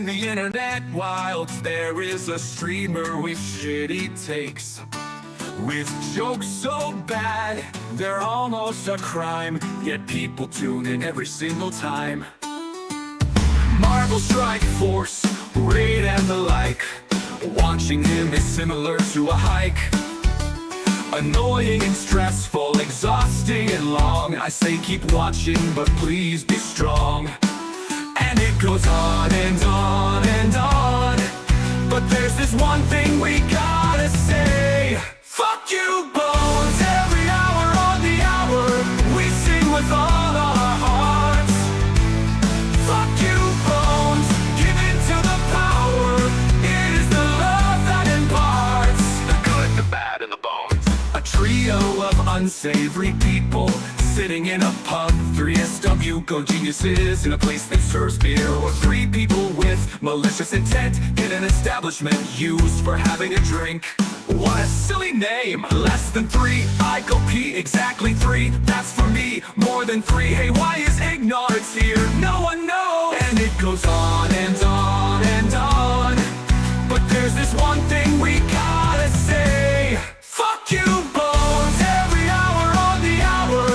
in the internet wild, there is a streamer with shitty takes, with jokes so bad, they're almost a crime, yet people tune in every single time. Marvel Strike Force, Raid and the like, watching him is similar to a hike. Annoying and stressful, exhausting and long, I say keep watching, but please be strong. And it goes on and on and on, but there's this one thing we gotta say. Fuck you, Bones, every hour on the hour, we sing with all our hearts. Fuck you, Bones, give in to the power, it is the love that imparts the good, the bad, and the bones. A trio of unsavory people sitting in a pub, 3 SW go geniuses in a place that serves beer, or 3 people with malicious intent in an establishment used for having a drink. What a silly name, less than 3, I go pee, exactly 3, that's for me, more than 3, hey why is ignorance here, no one knows. And it goes on and on and on, but there's this one thing we gotta say. Fuck you, Bones, every hour on the hour,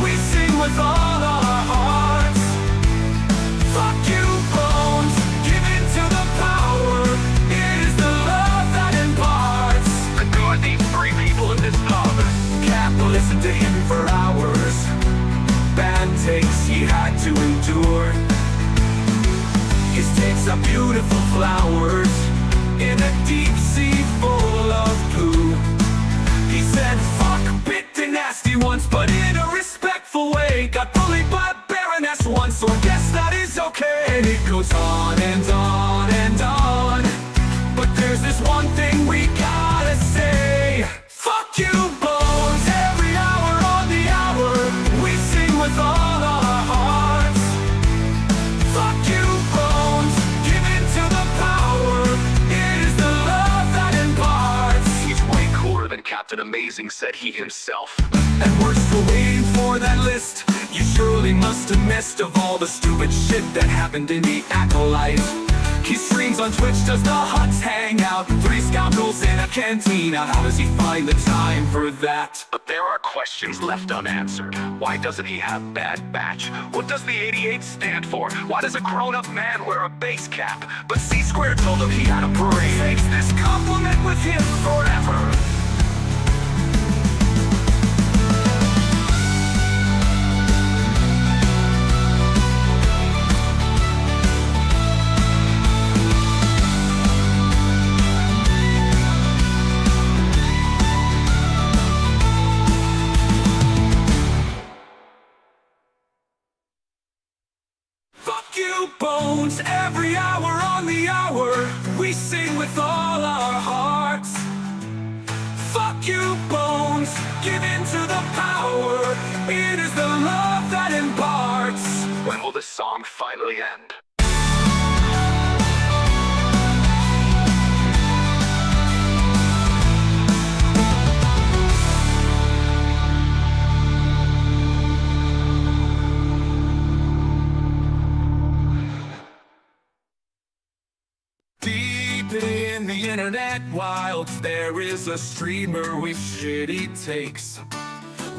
we sing with all our hearts. Fuck you, Bones, give in to the power, it is the love that imparts the good. These 3 people in this pub, Cap listened to him for hours, bad takes he had to endure. His takes are beautiful flowers in a deep sea full of poo. He said fuck, bit the nasty once, but in a respectful way. Got bullied by Baroness once, so I guess that is okay. And it goes on and on and on, but there's this one thing we gotta say. Fuck you, Bones, every hour on the hour, we sing with all our hearts. Fuck you, Bones, give in to the power, it is the love that imparts. He's way cooler than Captain Amazing, said he himself. And we're still waiting for that list. You surely must have missed of all the stupid shit that happened in the Acolyte. He streams on Twitch, does the huts hang out, 3 scoundrels in a cantina, how does he find the time for that? But there are questions left unanswered. Why doesn't he have bad batch? What does the 88 stand for? Why does a grown-up man wear a base cap? But C-Square told him he had a brain. Takes this compliment with him forever. Bones, every hour on the hour, we sing with all our hearts. Fuck you, Bones, give in to the power, it is the love that imparts. When will this song finally end? In the internet wild, there is a streamer with shitty takes,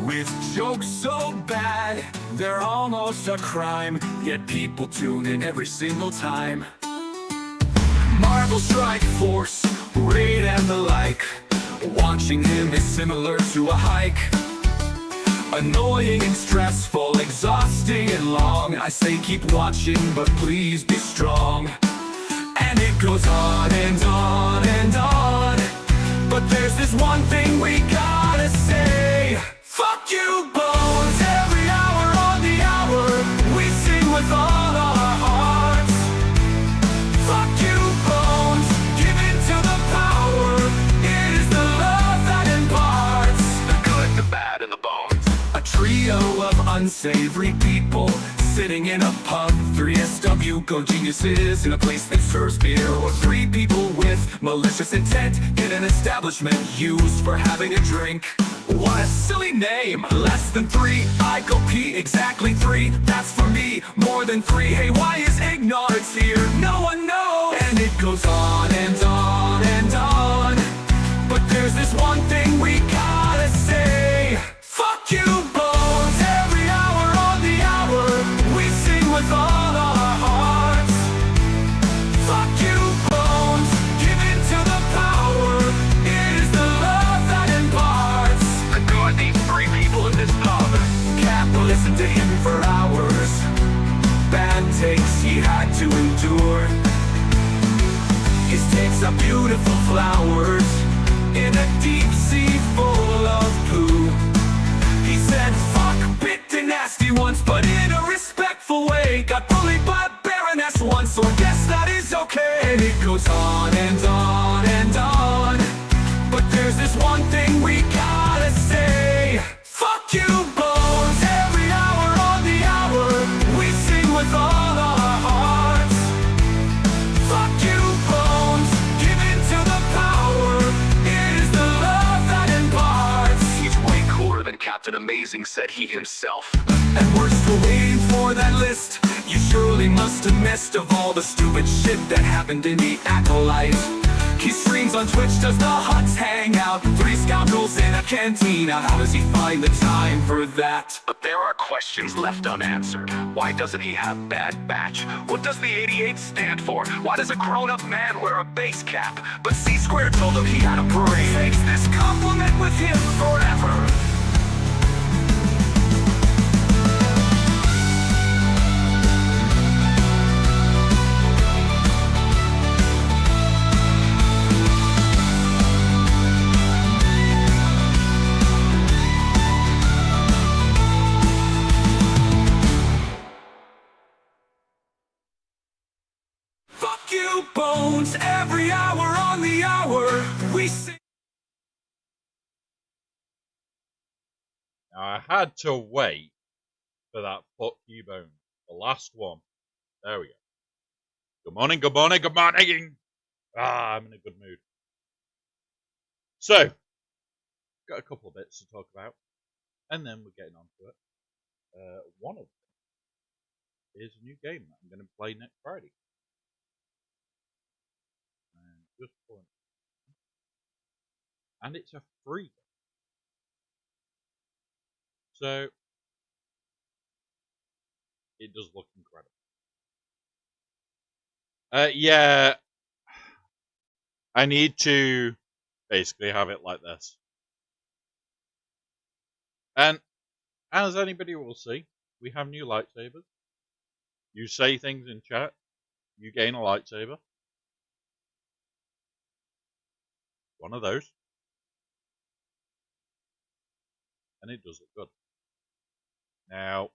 with jokes so bad, they're almost a crime, yet people tune in every single time. Marvel Strike Force, Raid and the like, watching him is similar to a hike. Annoying and stressful, exhausting and long, I say keep watching, but please be strong. And it goes on and on and on, but there's this one thing we gotta say. Fuck you, Bones, every hour on the hour, we sing with all our hearts. Fuck you, Bones, give in to the power, it is the love that imparts the good, the bad, and the bones. A trio of unsavory people sitting in a pub, 3 SW go geniuses in a place that serves beer, or 3 people with malicious intent in an establishment used for having a drink. What a silly name, less than 3, I go pee, exactly 3, that's for me, more than 3, hey why is ignorance here, no one knows. And it goes on and on and on. But there's this one thing we gotta say. Fuck you, Bones. Every hour on the hour, we sing with all our hearts. Fuck you, Bones. Give in to the power. It is the love that imparts. I know I need 3 people in this pub. Can't listen to him for hours. Bad takes he had to endure. His takes are beautiful flowers in a deep sea full of poo. He said fuck bit nasty once, but in a respectful way. Got bullied by a baroness once, so I guess that is okay. And it goes on and on and on. But there's this one thing we gotta say. Fuck you, Bones. Every hour on the hour, we sing with all our hearts. Fuck you, Bones. Give in to the power. It is the love that imparts. He's way cooler than Captain Amazing, said he himself. And we're still waiting for that list. You surely must have missed of all the stupid shit that happened in the Acolyte. He streams on Twitch, does the Huts hang out? 3 scoundrels in a cantina. How does he find the time for that? But there are questions left unanswered. Why doesn't he have bad batch? What does the 88 stand for? Why does a grown-up man wear a base cap? But C-Square told him he had a brain. Takes this compliment with him forever. Fuck you, Bones. Every hour on the hour, we sing. Now, I had to wait for that fuck you, Bones. The last one. There we go. Good morning, good morning, good morning. I'm in a good mood. So, got a couple of bits to talk about, and then we're getting on to it. One of them is a new game that I'm going to play next Friday. And it's a free game. So it does look incredible. Yeah, I need to basically have it like this. And as anybody will see, we have new lightsabers. You say things in chat, you gain a lightsaber. One of those. And it does look good. Now,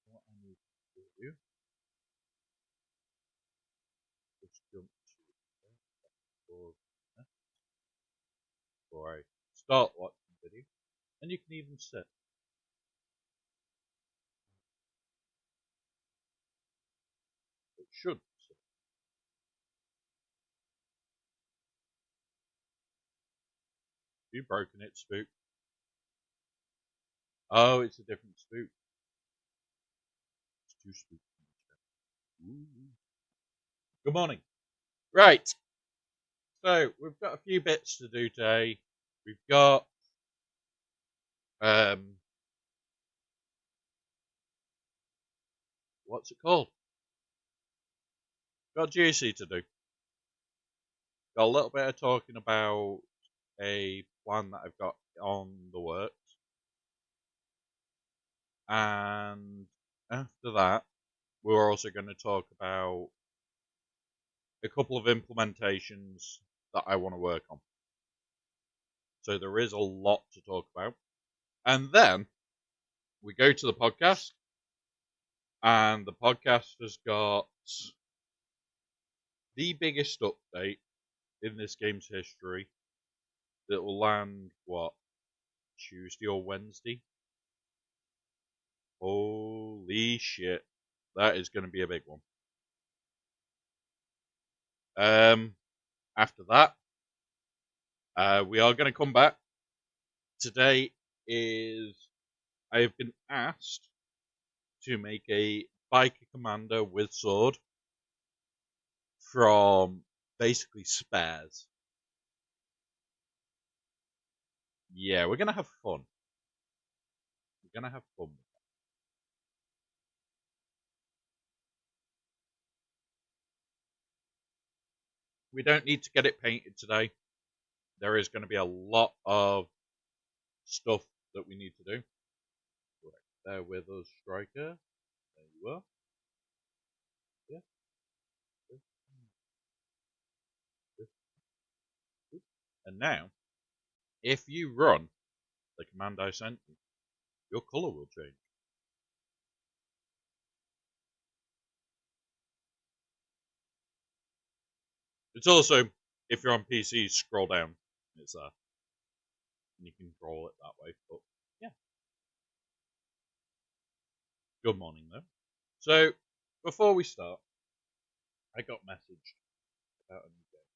what I need to do, just jump to before I start watching the video, and you can even sit. It should sit. You've broken it, Spook. Oh, it's a different Spook. It's 2 Spooks. Good morning. Right. So, we've got a few bits to do today. We've got what's it called? Got GAC to do. Got a little bit of talking about a plan that I've got on the works. And after that, we're also going to talk about a couple of implementations that I want to work on. So there is a lot to talk about. And then we go to the podcast. And the podcast has got the biggest update in this game's history that will land, what, Tuesday or Wednesday? Holy shit. That is going to be a big one. After that, we are going to come back. Today is, I have been asked to make a biker commander with sword from basically spares. Yeah, we're gonna have fun. We're gonna have fun. We don't need to get it painted today. There is going to be a lot of stuff that we need to do. Right there with us, Striker. There you are. Yeah. And now, if you run the command I sent you, your colour will change. It's also, if you're on PC, scroll down. It's there. And you can control it that way. But yeah. Good morning, though. So, before we start, I got messaged about a new game.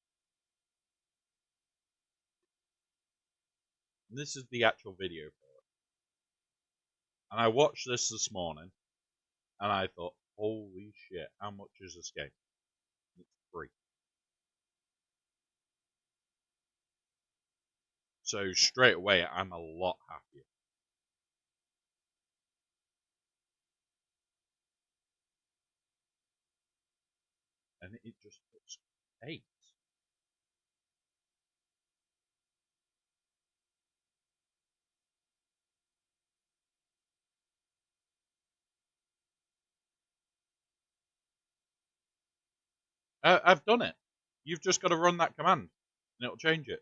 And this is the actual video for it. And I watched this morning, and I thought, holy shit, how much is this game? It's free. So straight away, I'm a lot happier. And it just puts 8. I've done it. You've just got to run that command, and it'll change it.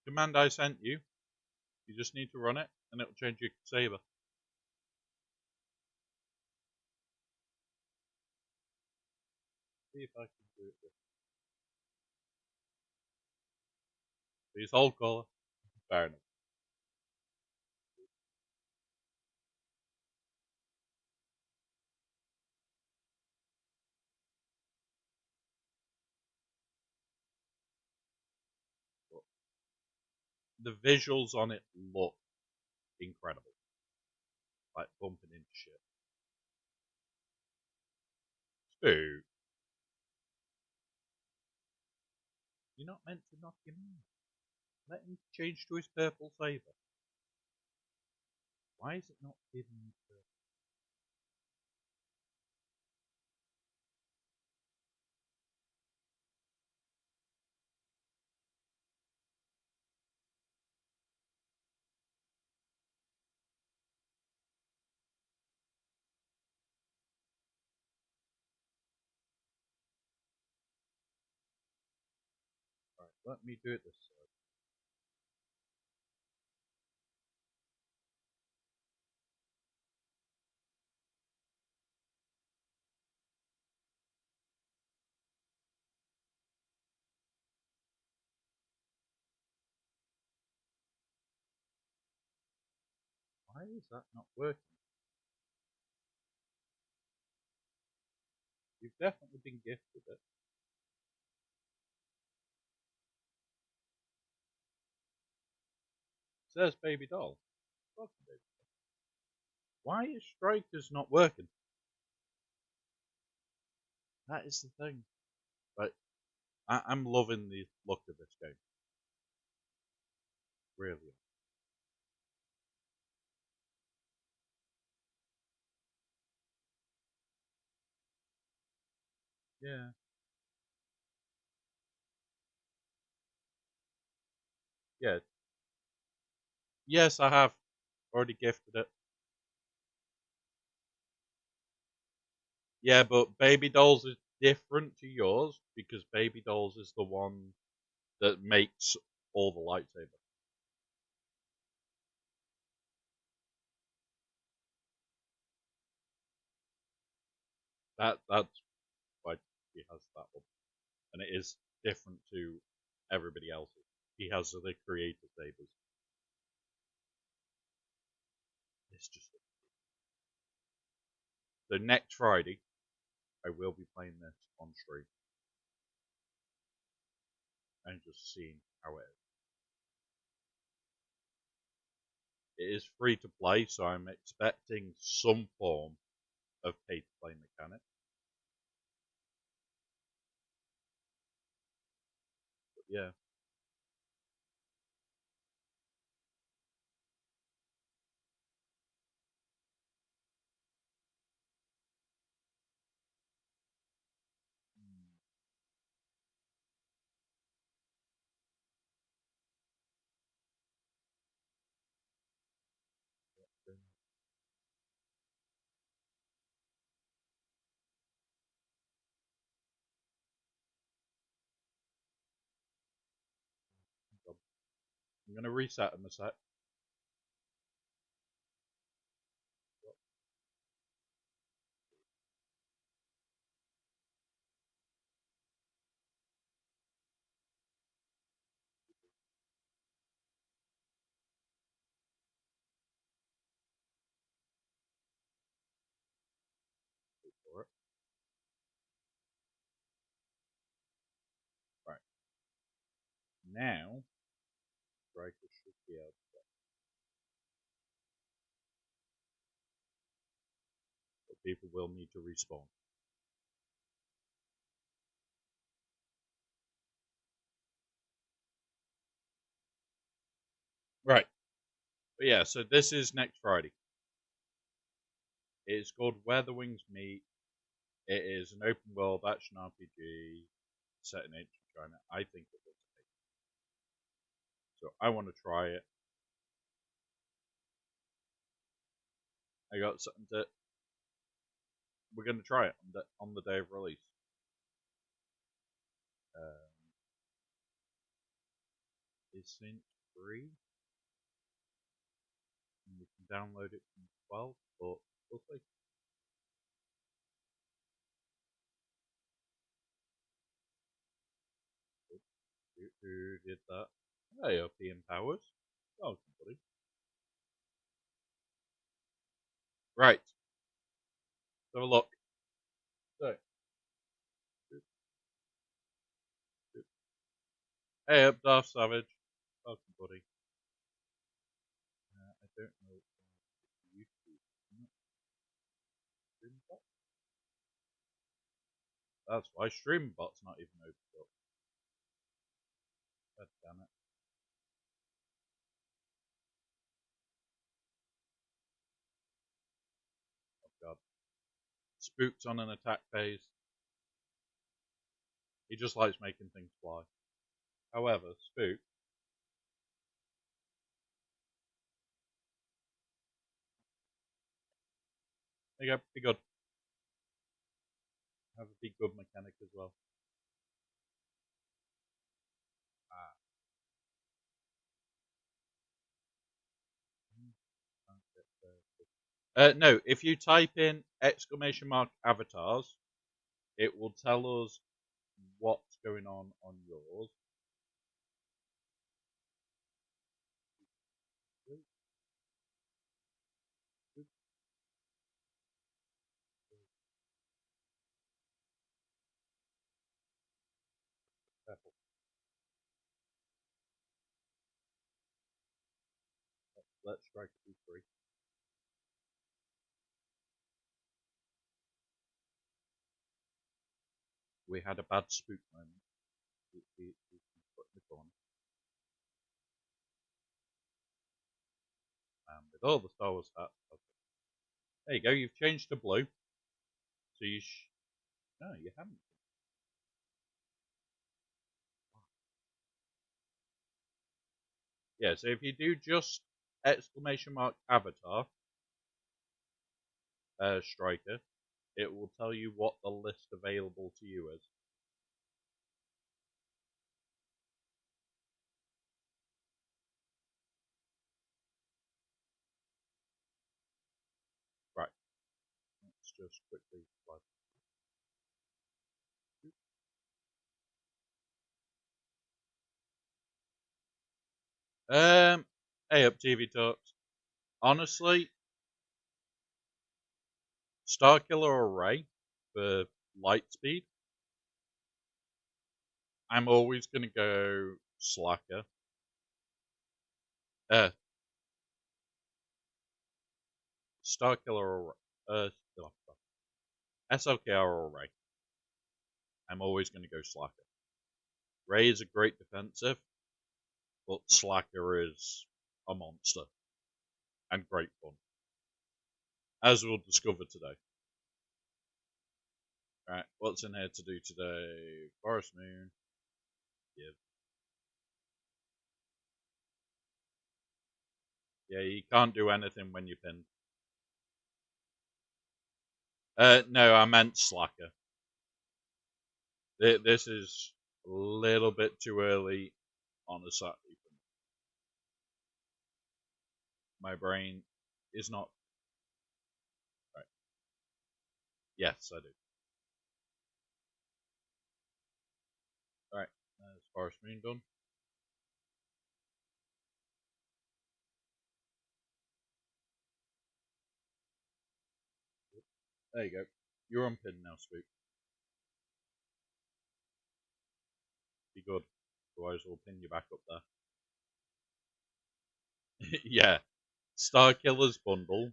Command I sent you, you just need to run it, and it'll change your saber. See if I can do it. Please hold caller. Fair enough. But the visuals on it look incredible. Like bumping into shit. Dude, you're not meant to knock him out. Let him change to his purple saber. Why is it not giving me purple? Right, let me do it this side. Why is that not working? You've definitely been gifted it. It says baby doll. Why is Strikers not working? That is the thing. But I'm loving the look of this game. Really. Yeah. Yeah. Yes, I have already gifted it. Yeah, but Baby Dolls is different to yours because Baby Dolls is the one that makes all the lightsaber. That's why he has that one, and it is different to everybody else's. He has the creator sabers. It's just so next Friday I will be playing this on stream. and just seeing how it is. It is free to play, so I'm expecting some form of pay to play mechanic. But yeah. I'm going to reset them a sec. For it. Right. Now, Striker should be able to get. But people will need to respawn. Right. But yeah, so this is next Friday. It's called Where the Wings Meet. It is an open world action RPG set in ancient China. I think it looks amazing. So I want to try it. I got something that we're going to try it on the day of release. Isn't free, and you can download it from 12, but we'll see. Who did that? Hey, European powers. Oh, somebody. Right. Let's have a look. So, hey up, Darth Savage. Welcome, buddy. I don't know YouTube. Streambot? That's why Streambot's not even opened up. God damn it. Oh god. Spook's on an attack phase. He just likes making things fly. However, Spook. There you go, be good. Have a be good mechanic as well. Ah. No, if you type in exclamation mark avatars, it will tell us what's going on yours. Careful. Let's strike a 2-3. We had a bad spook moment. We put in the corner. With all the Star Wars stats. Okay. There you go, you've changed to blue. So you no, you haven't. Yeah, so if you do just exclamation mark avatar striker, it will tell you what the list available to you is. Right. Let's just quickly slide. Hey up, TV Talks. Honestly, Starkiller or Ray for light speed. I'm always going to go Slacker. Star Killer or SLKR or Ray. I'm always going to go Slacker. Ray is a great defensive, but Slacker is a monster and great fun, as we'll discover today. Right, what's in here to do today? Forest Moon. Give. Yeah, you can't do anything when you're pinned. No, I meant Slacker. This is a little bit too early on a Saturday. My brain is not right. Yes, I do. Right, as Forest Moon done. There you go. You're on pin now, Spook. Be good. Otherwise, we'll pin you back up there. Yeah. Star Killer's bundle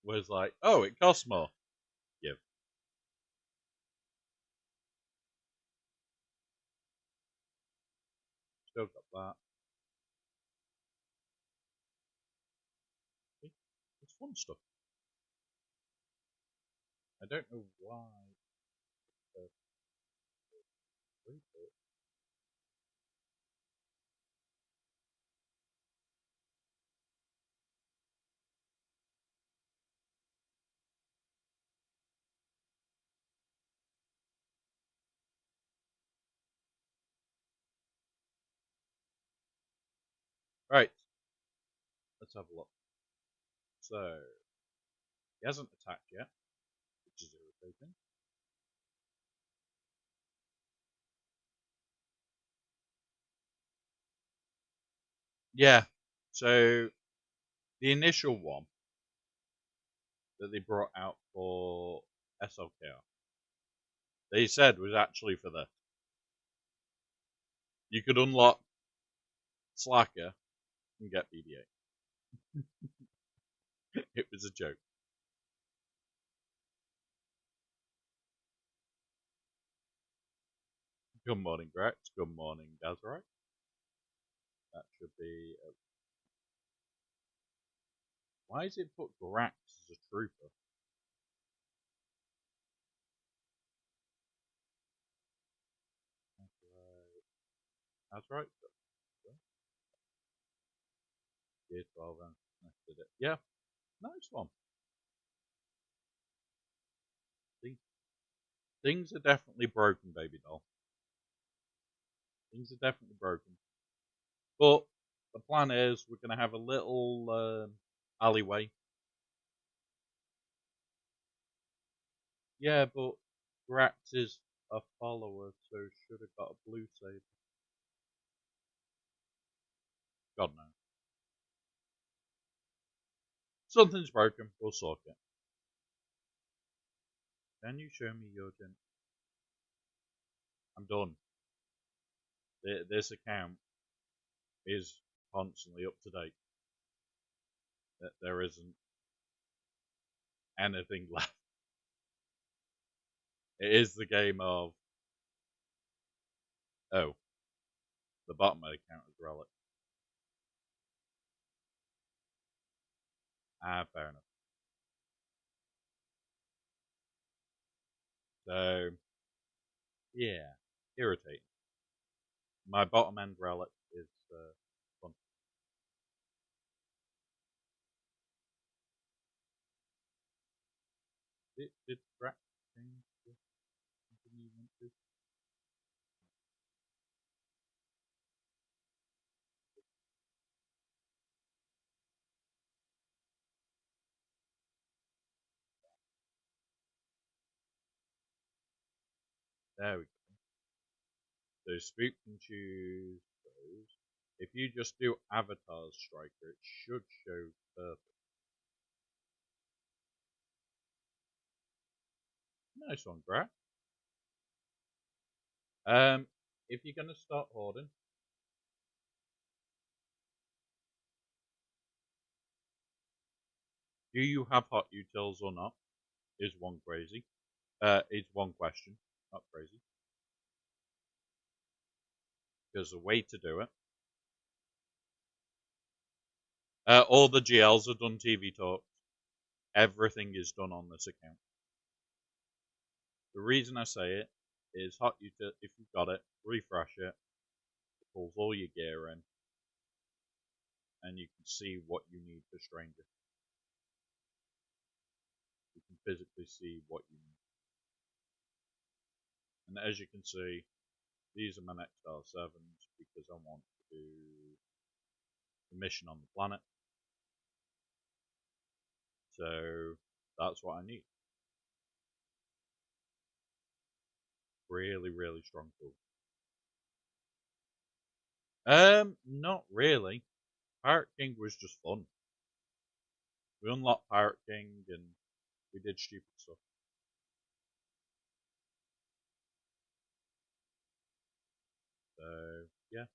was like, oh, it costs more. Give. Still got that. It's fun stuff. I don't know why. Right. Let's have a look. So, he hasn't attacked yet, which is irritating. Yeah. So, the initial one that they brought out for SLKR, they said was actually for this. You could unlock Slacker and get BD8. It was a joke. Good morning, Grex. Good morning, Gazarite. That should be. Why is it put Grax as a trooper? That's right. Year 12 and did it. Yeah, nice one. Things are definitely broken, baby doll. Things are definitely broken. But the plan is we're going to have a little alleyway. Yeah, but Grax is a follower, so should have got a blue saber. God knows. Something's broken. We'll sort it. Can you show me your gen? I'm done. This account is constantly up to date. There isn't anything left. It is the game of, oh, the bottom of the account is relic. Ah, fair enough. So, yeah, irritating. My bottom end relic is fun. Did Drax change the movement to? There we go. So Spook can choose those. If you just do Avatar Striker, it should show purple. Nice one, Drax. if you're going to start hoarding, do you have hot utils or not? Is one crazy. Is one question, not crazy. There's a way to do it. All the GLs are done TV talk. Everything is done on this account. The reason I say it is hot util. If you've got it, refresh it. It pulls all your gear in, and you can see what you need for Stranger. You can physically see what you need. And as you can see, these are my next R7s because I want to do the mission on the planet. So that's what I need. Really, really strong tool. Not really. Pirate King was just fun. We unlocked Pirate King and we did stupid stuff. So yeah,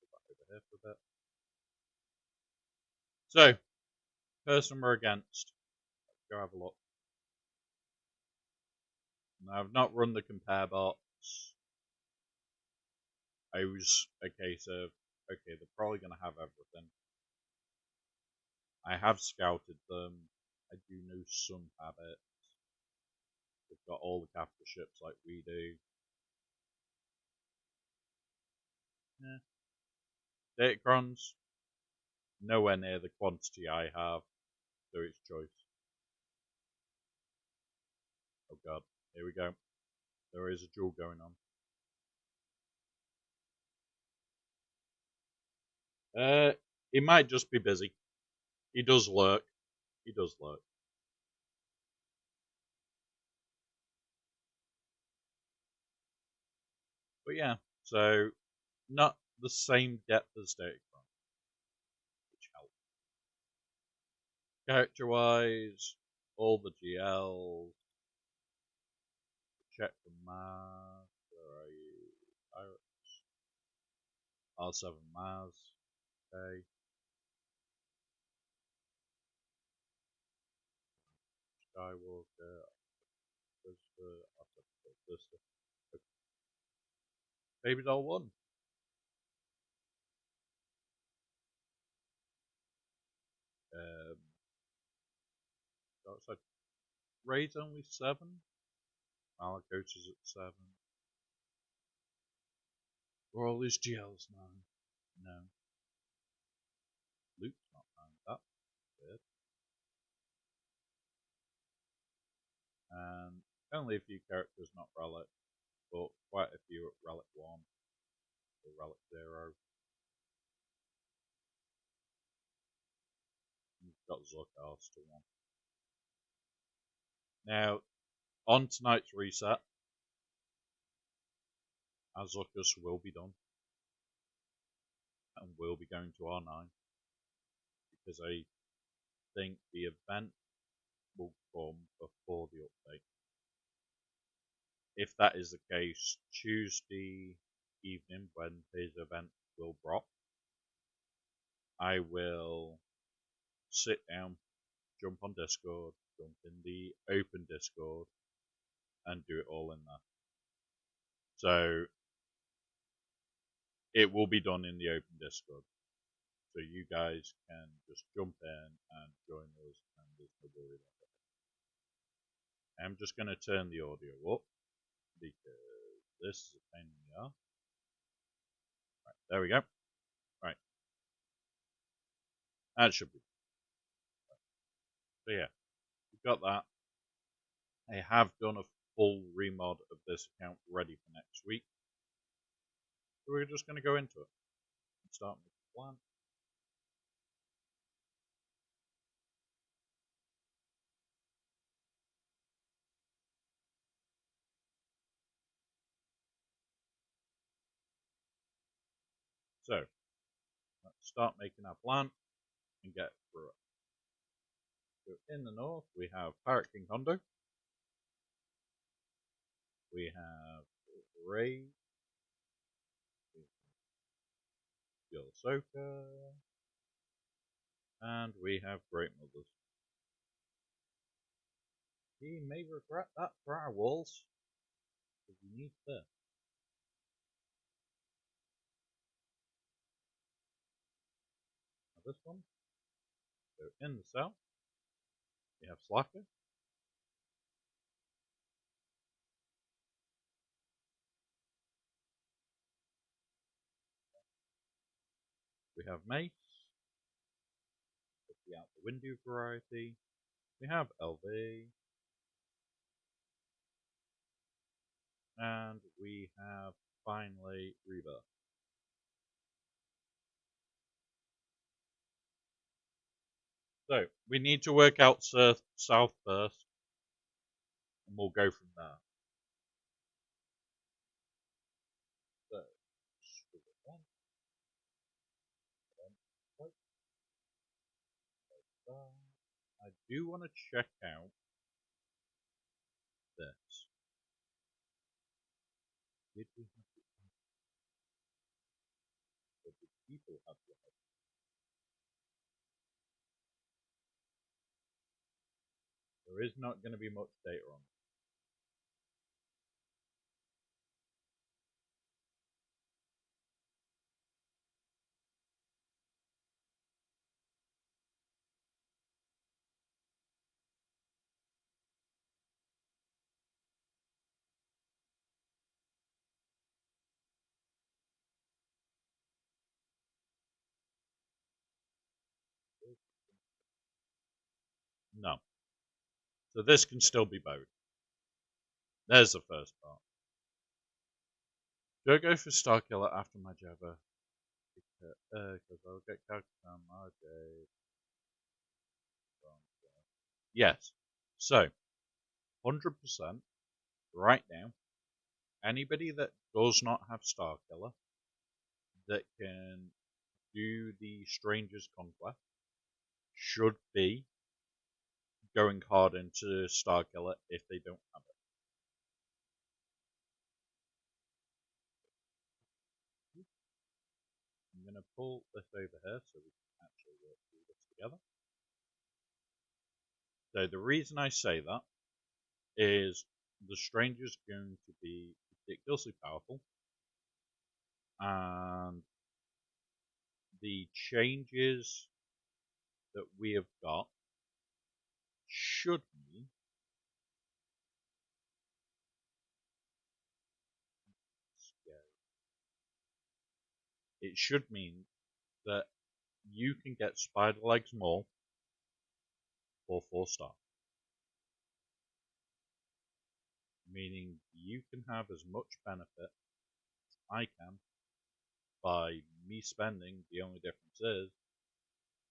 go back over here for a bit. So, person we're against. Let's go have a look. Now, I've not run the compare bots. I was a case of, okay, they're probably going to have everything. I have scouted them. I do know some have it. They've got all the capital ships like we do. Yeah. Datacrons, nowhere near the quantity I have, so it's choice. Oh god, here we go. There is a duel going on. He might just be busy. He does lurk. He does lurk. But yeah, so not the same depth as Datacron, which helps. Character-wise, all the GLs. Check the Mars. Where are you? Pirates. R7 Mars. Okay. Skywalker. Baby Doll 1. So Raid's only 7. Malakos is at 7. Were all these GLs 9? No. Luke's not 9. That's weird. And only a few characters not Relic, but quite a few at Relic 1 or Relic 0. You've got Zokars to 1. Now, on tonight's reset, Azucus will be done and will be going to R9 because I think the event will come before the update. If that is the case, Tuesday evening when his event will drop, I will sit down, jump on Discord, jump in the open Discord, and do it all in there. So it will be done in the open Discord. So you guys can just jump in and join us, and there's no worry about it. I'm just going to turn the audio up because this is a pain in the ass. Right, there we go. Right. That should be. So yeah, we've got that. I have done a full remod of this account ready for next week. So we're just going to go into it and start with the plan. So let's start making our plan and get through it. So in the north we have Pirate King Hondo. We have Ray. Yosoka. And we have Great Mothers. He may regret that for our walls, because he needs this. Now this one, so in the cell, we have Slacker. We have Mace. The out the window variety. We have LV. And we have finally Rebirth. So we need to work out south first, and we'll go from there. So I do want to check out this. Did we have the people have the There is not going to be much data on it. No. So this can still be both. There's the first part. Do I go for Starkiller after my Jabba? Because I'll get Kakutan, RJ. Yes. So, 100% right now, anybody that does not have Starkiller that can do the Stranger's Conquest should be going hard into Starkiller if they don't have it. I'm going to pull this over here so we can actually work through this together. So the reason I say that is the Stranger's going to be ridiculously powerful, and the changes that we have got should mean it should mean that you can get Spider Legs more for 4-star. Meaning you can have as much benefit as I can by me spending. The only difference is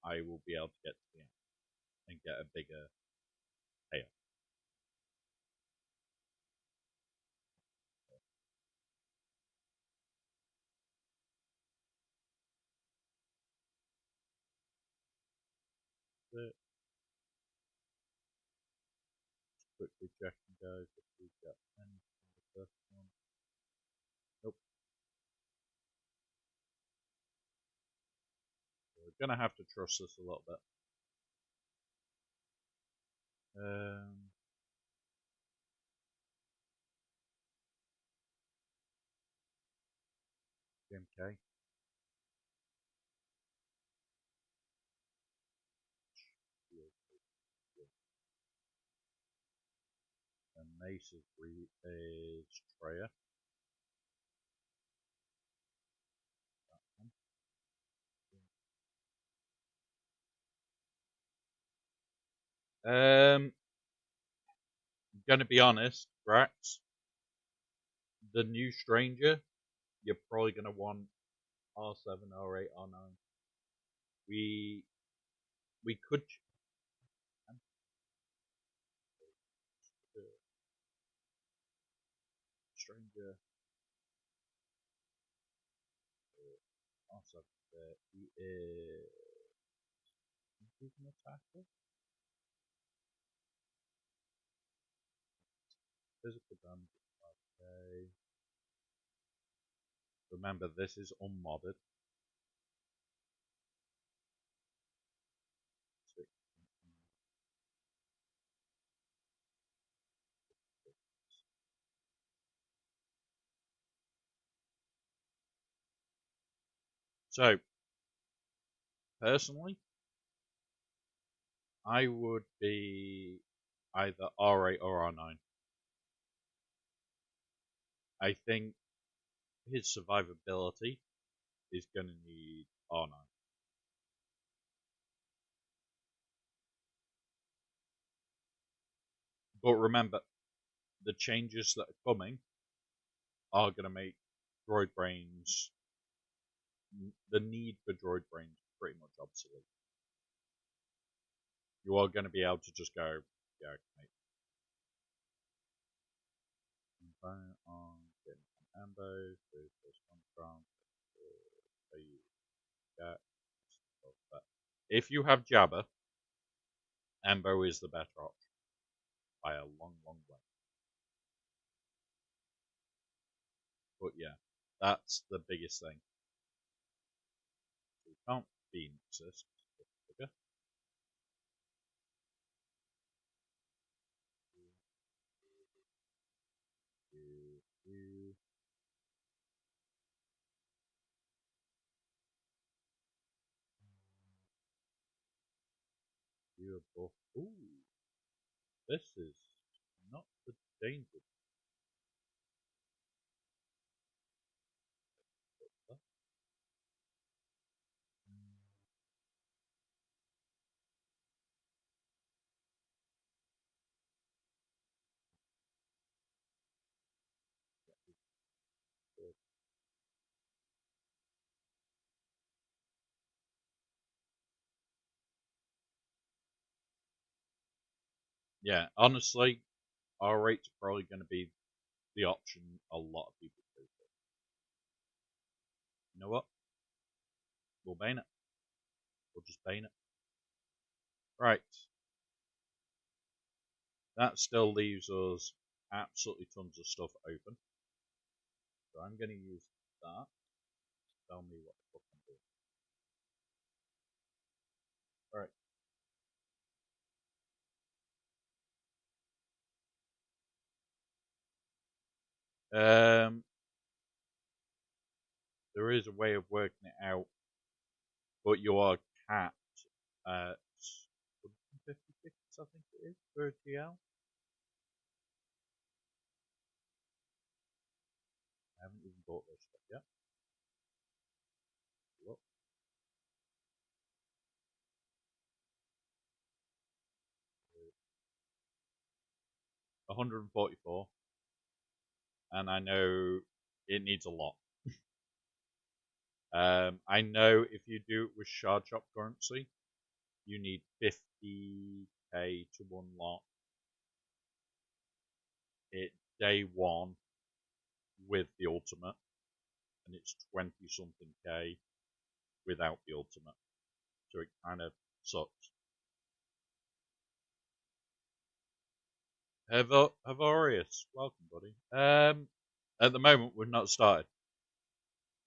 I will be able to get to the end and get a bigger payout. Just quickly checking, guys, if we've got any from the first one. Nope. So we're gonna have to trust this a little bit. MK. And Mace is Treya. I'm gonna be honest, Brax. The new Stranger, you're probably gonna want R7, R8, R9. We could Stranger R7. He is an attacker. Physical damage. Okay. Remember, this is unmodded. So, personally, I would be either R8 or R9. I think his survivability is going to need R9. But remember, the changes that are coming are going to make droid brains, the need for droid brains, pretty much obsolete. You are going to be able to just go, yeah, mate. On getting some ambos, there's this one from yeah. If you have Jabba, Ambo is the better option by a long, long way. But yeah, that's the biggest thing. We can't be Nexus. Beautiful. Ooh, this is not the danger. Yeah, honestly, R8's probably going to be the option a lot of people go for. You know what? We'll bane it. We'll just bane it. Right. That still leaves us absolutely tons of stuff open. So I'm going to use that. Tell me what the fuck I'm doing. Alright. There is a way of working it out, but you are capped at 156, I think it is, for a GL. I haven't even bought this stuff yet. Look. 144, and I know it needs a lot. I know if you do it with shard shop currency, you need 50k to unlock it day one with the ultimate, and it's 20 something k without the ultimate. So it kind of sucks. Havorius, welcome, buddy. At the moment, we've not started.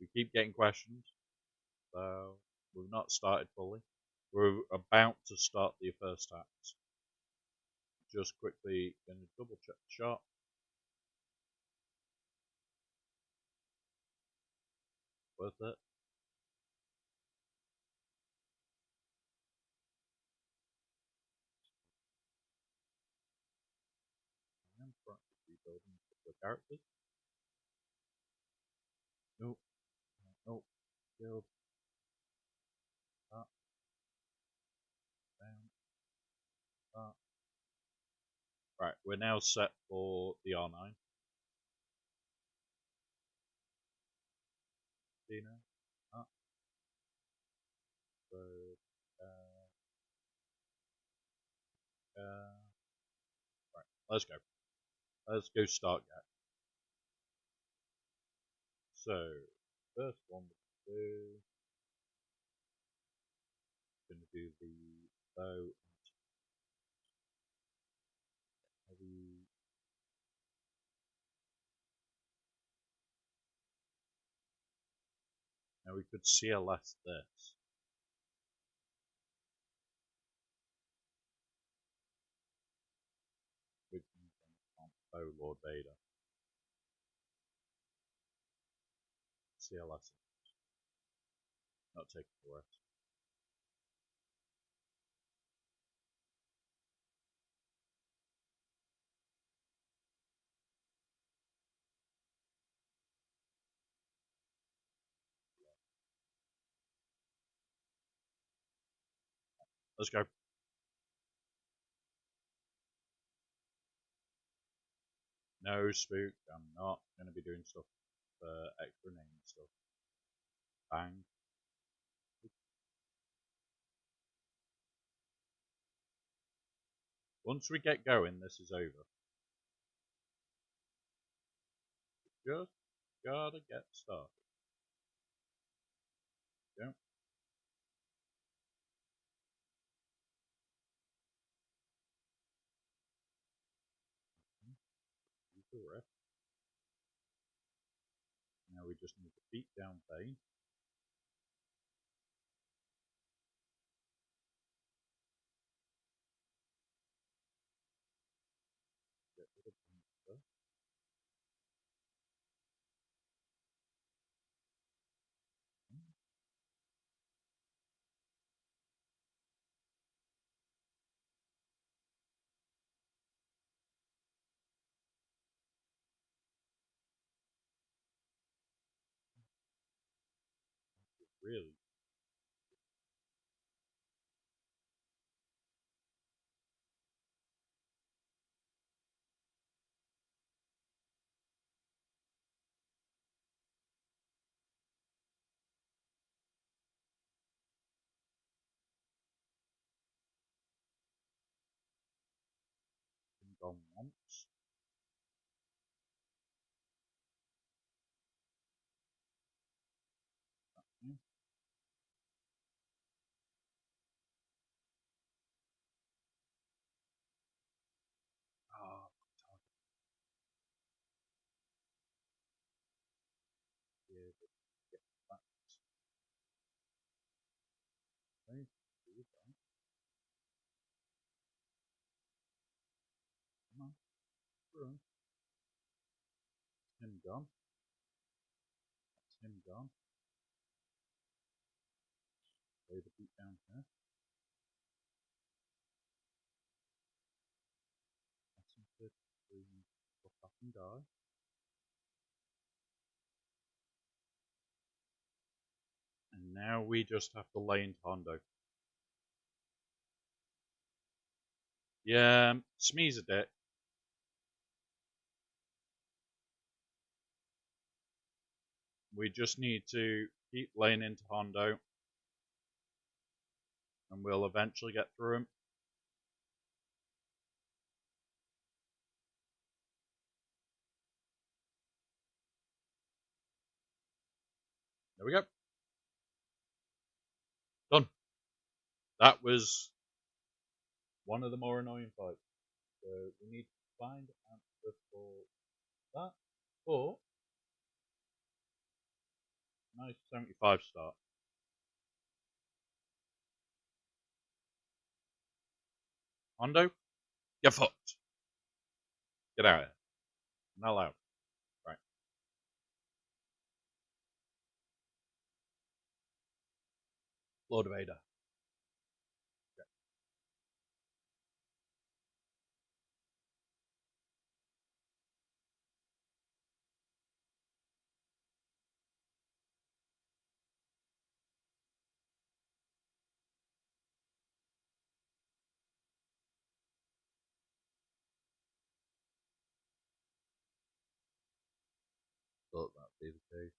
We keep getting questions, so we've not started fully. We're about to start the first acts. Just quickly going to double check the shot. Worth it. I'm currently rebuilding a couple of characters. Nope. Nope. Build. That. Down. That. Right, we're now set for the R9. Dino. That. So, right, let's go. Let's go start GAC. So, first one we're going to do the bow and heavy. Now we could CLS this. We can bow Lord Vader. CLS. Not taking the rest. Let's go. No, spook. I'm not going to be doing stuff for extra name stuff. Bang. Once we get going, this is over. Just gotta get started. Go. Use the rest. Now we just need to beat down Bane. Get rid of Monster. Really been gone once. Yeah. Ah, yeah, get that. Okay. Do that. Come on. Run. Him gone. That's him gone. Lay the beat down here. That's him to look up and die. And now we just have to lay into Hondo. Yeah, Smee's a dick. We just need to keep laying into Hondo. And we'll eventually get through him. There we go. Done. That was one of the more annoying fights. So we need to find an answer for that. Or nice 75 start. Hondo, you're fucked. Get out of here. Not allowed. Right. Lord Vader. Thought that'd be the case.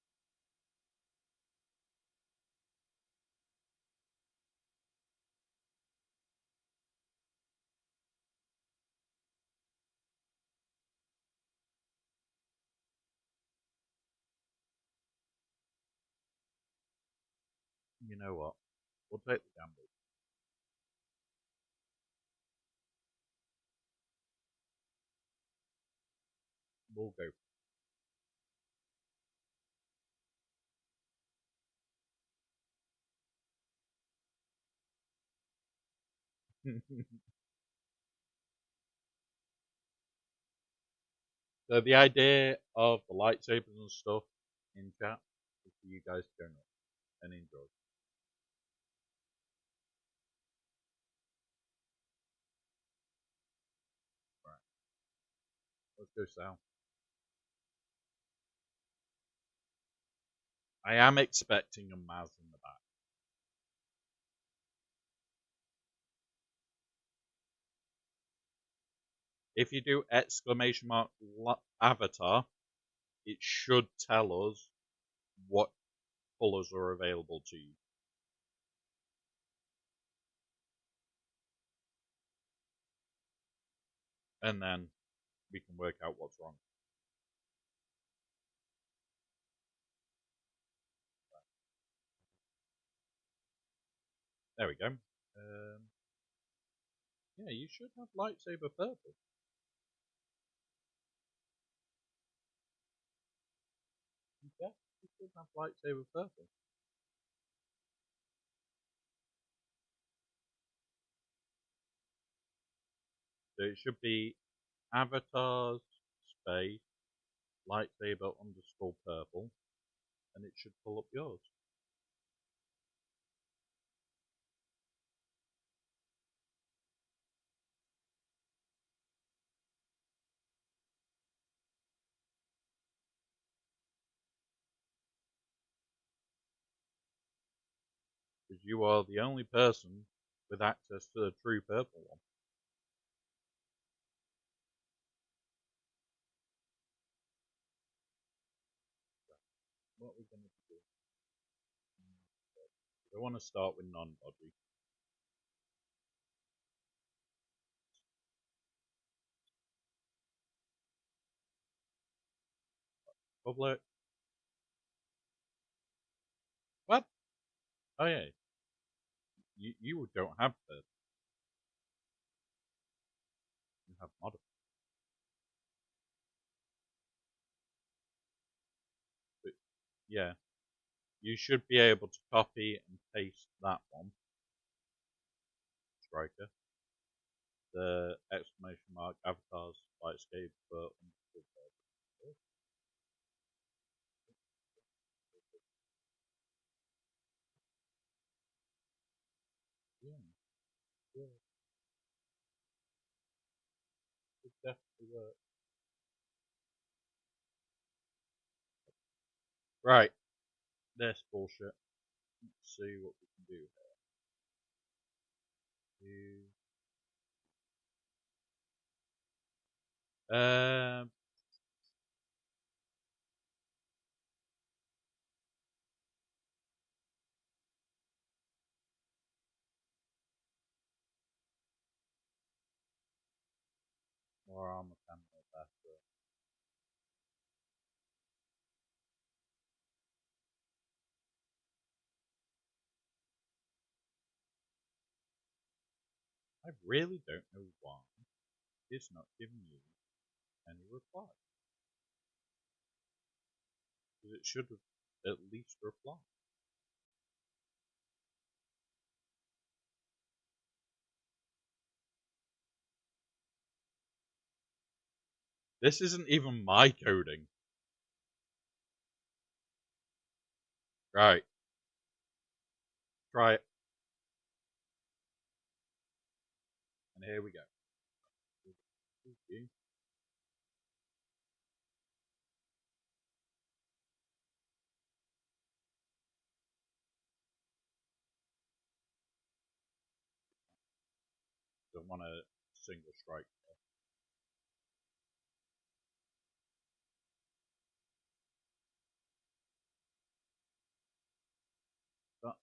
You know what? We'll take the gamble. We'll go. So the idea of the lightsabers and stuff in chat is for you guys to go nuts and enjoy. Let's go south. I am expecting a Maz in the back. If you do exclamation mark avatar, it should tell us what colours are available to you. And then we can work out what's wrong. There we go. Yeah, you should have lightsaber purple. Yeah, you should have lightsaber purple. So it should be avatars space lightsaber underscore purple, and it should pull up yours. Because you are the only person with access to the true purple one. What are we going to do? I want to start with non-body. Public. What? Oh yeah. You don't have purple. You have modified. But yeah, you should be able to copy and paste that one. Striker. The exclamation mark avatars lightscape for yeah, yeah, it definitely works. Right, this bullshit. Let's see what we can do here. More armor panel better. I really don't know why it's not giving you any reply. Because it should have at least replied. This isn't even my coding. Right. Try it. And here we go. Don't want a single strike. But,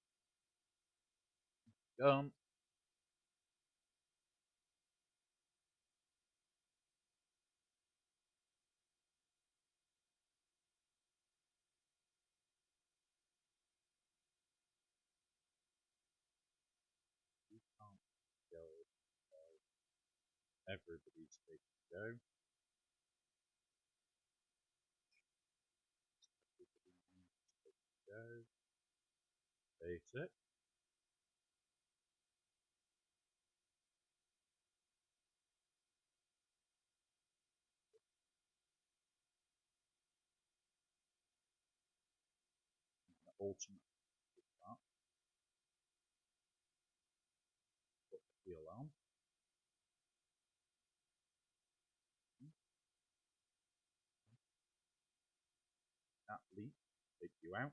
done. You can't go. Everybody's taking a go. Go. Basic. Ultimate. Start. Put the heal on. Take you out.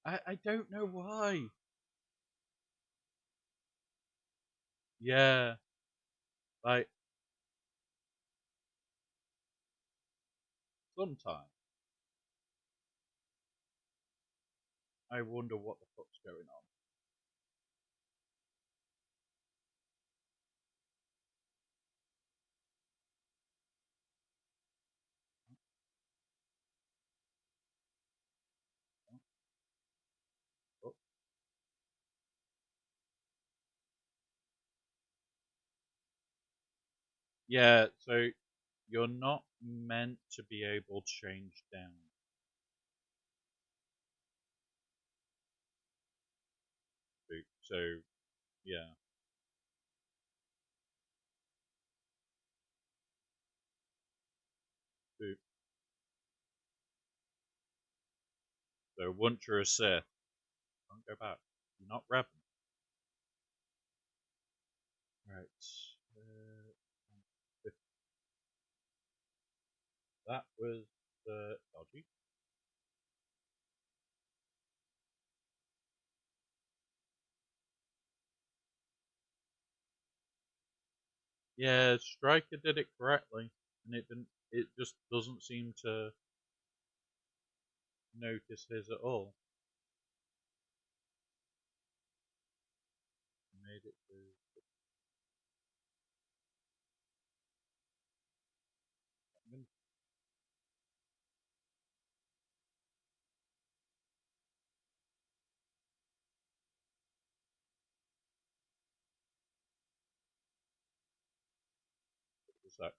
I don't know why. Yeah, like sometimes I wonder what the fuck's going on. Oh, yeah, so you're not meant to be able to change down. So yeah. So once you're a Sith, don't go back. You're not Revan. Right. If that was the dodgy. Yeah, Striker did it correctly, and it didn't. It just doesn't seem to notice his at all. Made it to. So,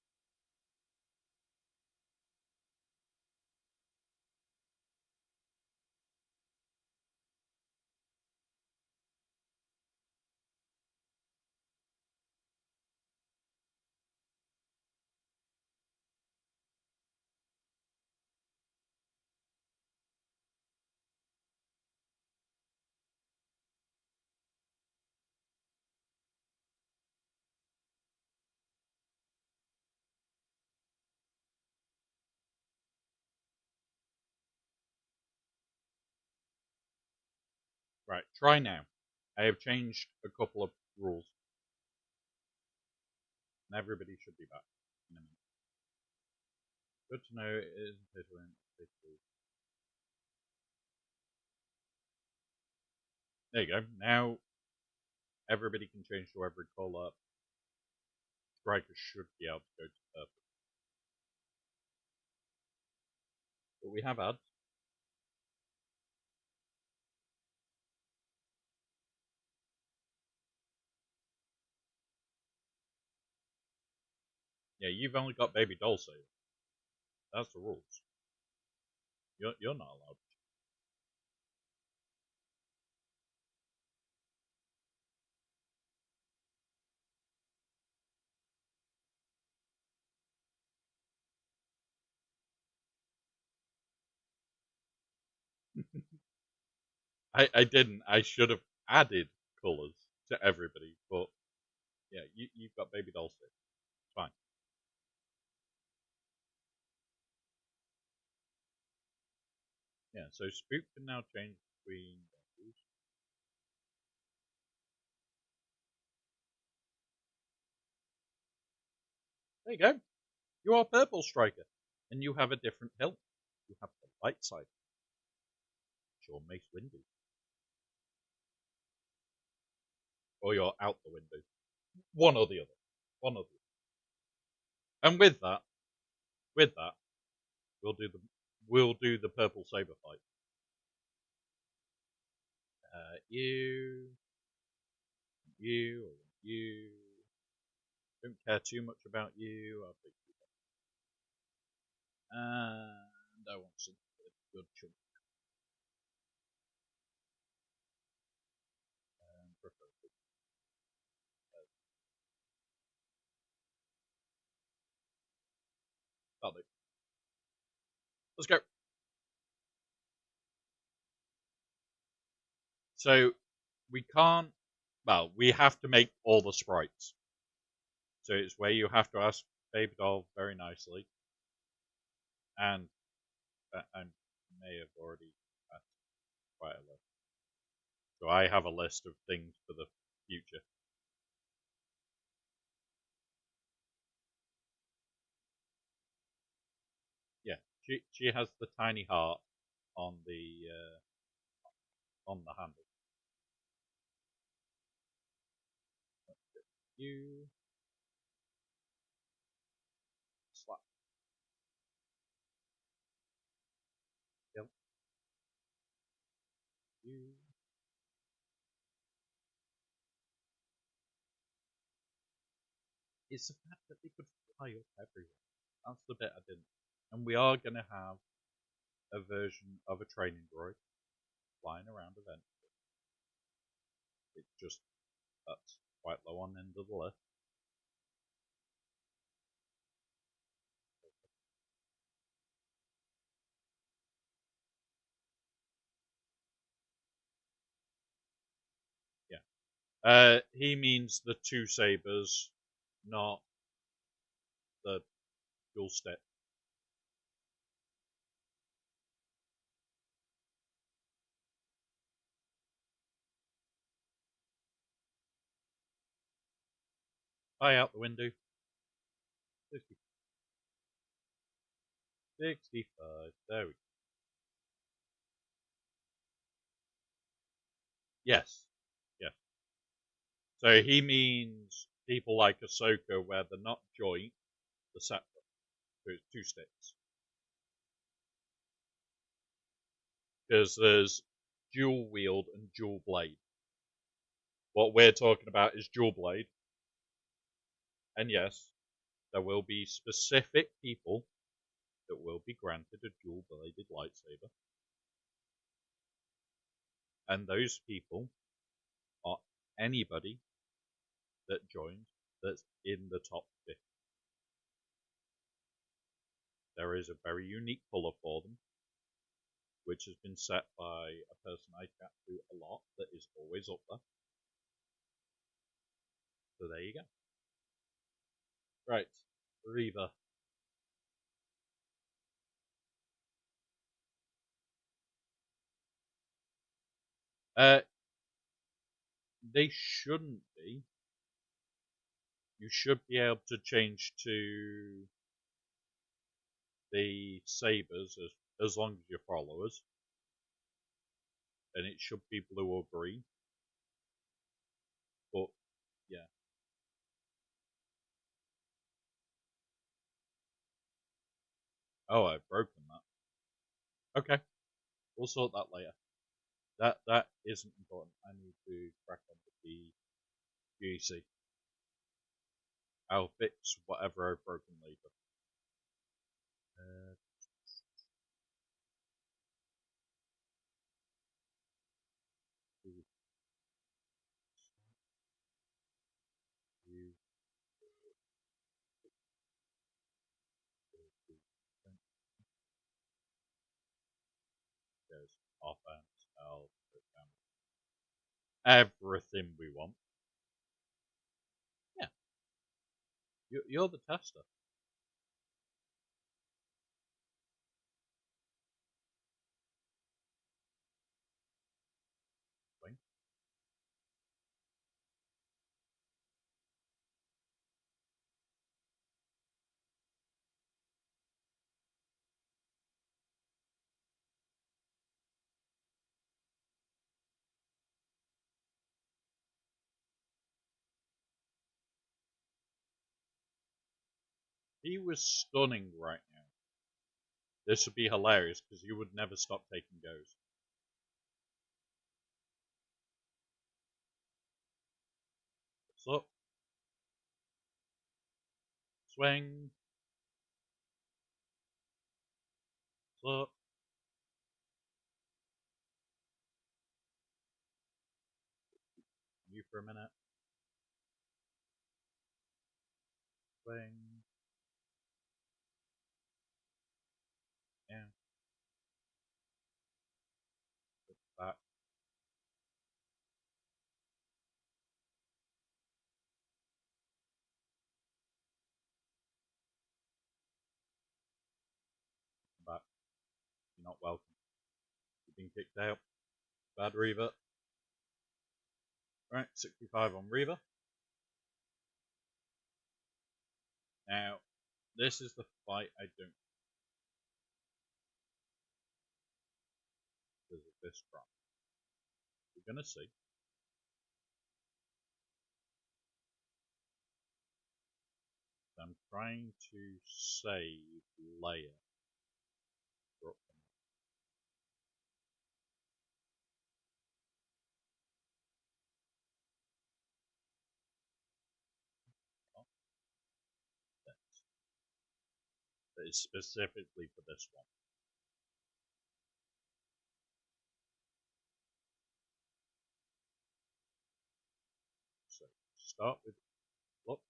right, try now. I have changed a couple of rules, and everybody should be back in a minute. Good to know it isn't Pitwin. There you go. Now everybody can change to every colour. Striker should be able to go to purple. But we have ads. Yeah, you've only got baby doll save. That's the rules. You're not allowed. I didn't. I should have added colours to everybody, but yeah, you've got baby doll save. It's fine. Yeah, so Spook can now change between. There you go. You are Purple Striker, and you have a different hilt. You have the light side. It's your Mace Windu, or you're out the window. One or the other. One or the other. And with that, we'll do the purple saber fight. You, you. Don't care too much about you. I'll take you back. And I want some good chunk. Preferably. That'll do. Let's go. So we can't. Well, we have to make all the sprites. So it's where you have to ask Baby Doll very nicely, and I may have already asked quite a list. So I have a list of things for the future. Yeah, she has the tiny heart on the handle. You slap. Yep. You. It's the fact that they could fly up everywhere. That's the bit I didn't. And we are going to have a version of a training droid flying around eventually. It's just that's quite low on the end of the list. Yeah. He means the two sabers, not the dual stick. Eye out the window. 65. There we go. Yes. Yes. So he means people like Ahsoka where they're not joint, they're separate. So it's two sticks. Because there's dual wield and dual blade. What we're talking about is dual blade. And yes, there will be specific people that will be granted a dual bladed lightsaber. And those people are anybody that joins that's in the top 50. There is a very unique colour for them, which has been set by a person I chat to a lot that is always up there. So there you go. Right, Reva. Uh, they shouldn't be. You should be able to change to the sabers as long as you're followers, and it should be blue or green. But yeah, oh, I've broken that. Okay, we'll sort that later. That isn't important. I need to crack on with the GAC. I'll fix whatever I've broken later. Uh, there's offense, health, everything we want. Yeah, you're the tester. Thing. He was stunning right now. This would be hilarious because you would never stop taking goes. So, swing. So, you for a minute. Swing. Yeah. Back. not welcome. You've been kicked out. Bad Reaver. Right, 65 on Reaver. Now, this is the fight I don't because of this crap. We're gonna see. I'm trying to save layer. That is specifically for this one. So start with looks.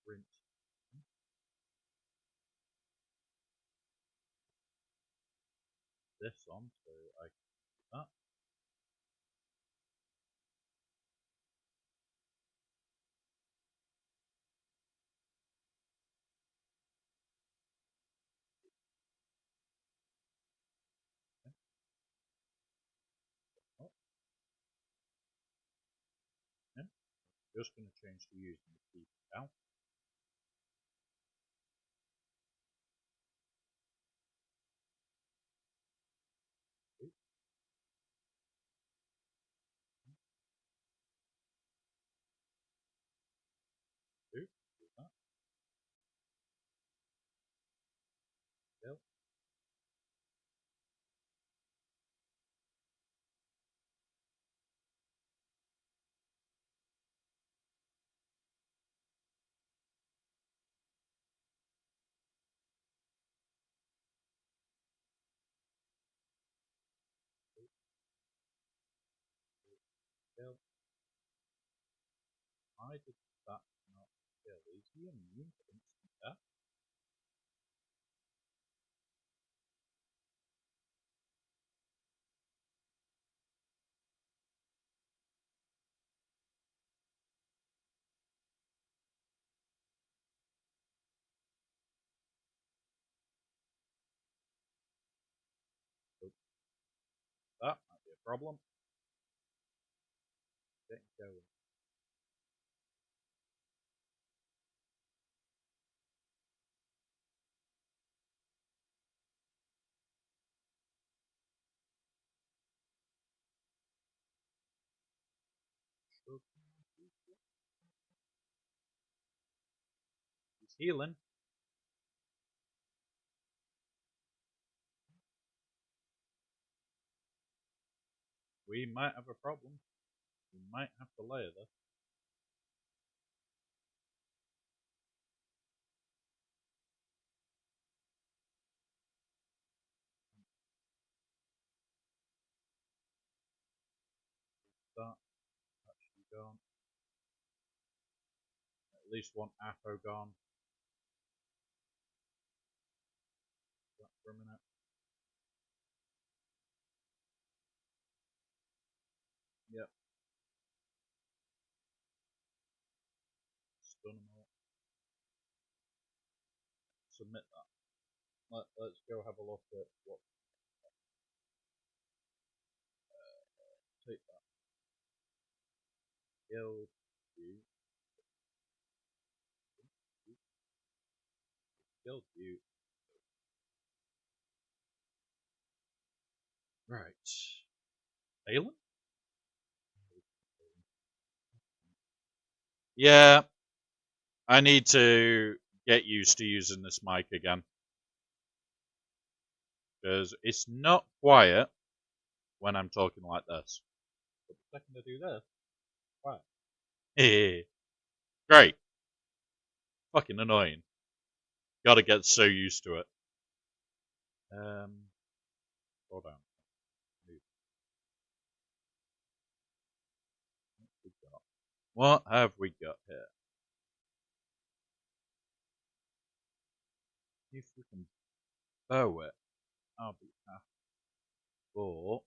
Print. This on so I can do that. Oh, yeah. Just going to change to using the key now. Do that. Kill. Kill. Why did that not kill? Is he immune to instant death? Nope. That might be a problem. Getting going. He's healing. We might have a problem. We might have to layer this. That actually gone. At least one AFO gone. That for a minute. Yep. Stun them all. Submit that. Let's go have a look at what. Take that. Killed you. Killed you. Right. Alan? Yeah, I need to get used to using this mic again. Because it's not quiet when I'm talking like this. But the second I do this, quiet. Great. Fucking annoying. Gotta get so used to it. Hold on. What have we got here? If we can bow it, I'll be happy. But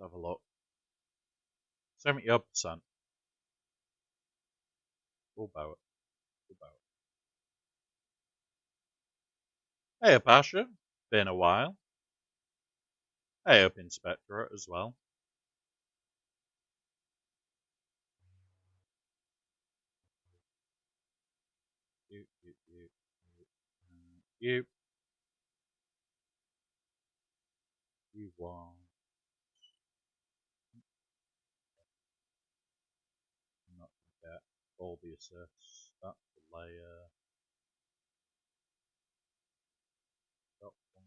have a look. 70%. We'll bow it. Hey up, Asher. Been a while. Hey up, Inspectorate as well. You. You want. I'm not gonna get all the assists. That's the layer. That one.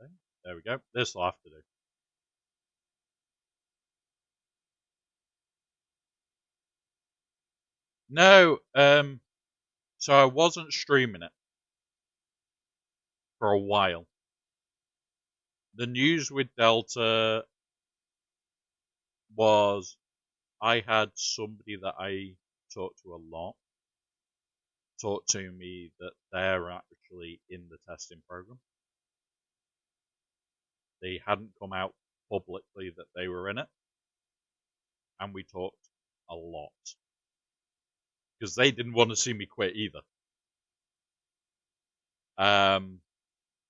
Okay. There we go. This will have to do. No, so I wasn't streaming it for a while. The news with Delta was I had somebody that I talked to a lot talk to me that they're actually in the testing program. They hadn't come out publicly that they were in it, and we talked a lot because they didn't want to see me quit either.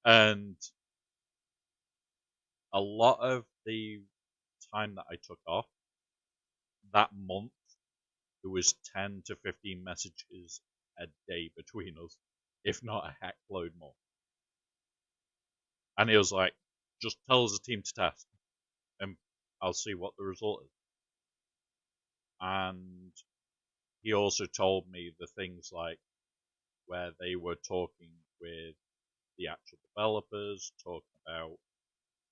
And a lot of the time that I took off that month, there was 10 to 15 messages a day between us, if not a heck load more. And he was like, just tell us a team to test, and I'll see what the result is. And he also told me the things like where they were talking with the actual developers, talking about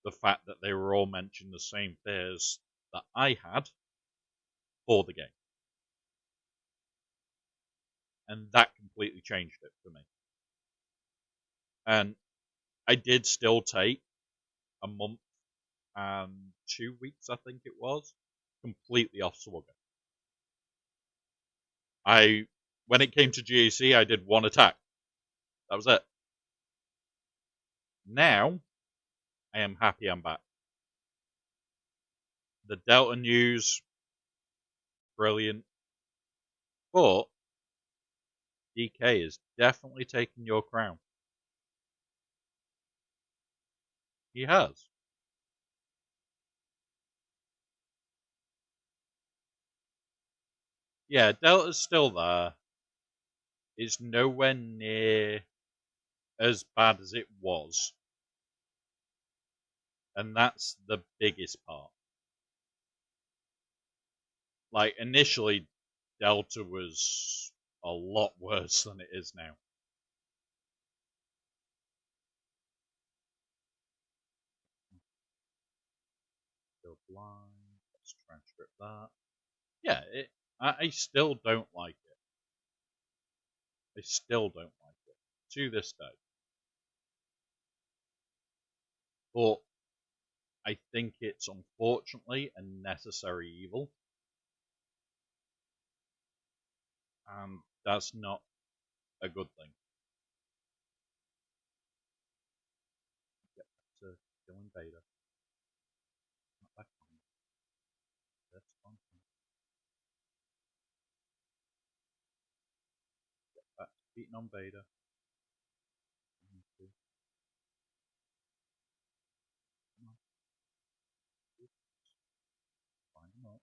the fact that they were all mentioning the same fears that I had for the game. And that completely changed it for me. And I did still take a month and 2 weeks, I think it was, completely off Swagger. When it came to GAC, I did one attack. That was it. Now, I am happy I'm back. The Delta news, brilliant. But DK is definitely taking your crown. He has. Yeah, Delta's still there. It's nowhere near as bad as it was. And that's the biggest part. Like, initially, Delta was a lot worse than it is now. Go blind. Let's transcript that. Yeah, I still don't like it. I still don't like it. To this day. But I think it's unfortunately a necessary evil. And that's not a good thing. Get back to killing Beta. Not back on. That's fun. Get back to beating on Beta. Find them up.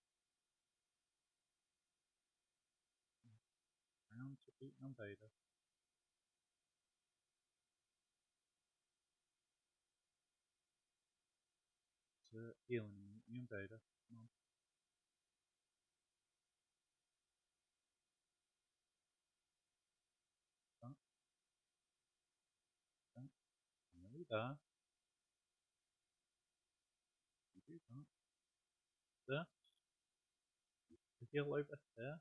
Round to beating on Beta. To healing you and Beta. Come on. Nearly there. You do that. There. The heal over there.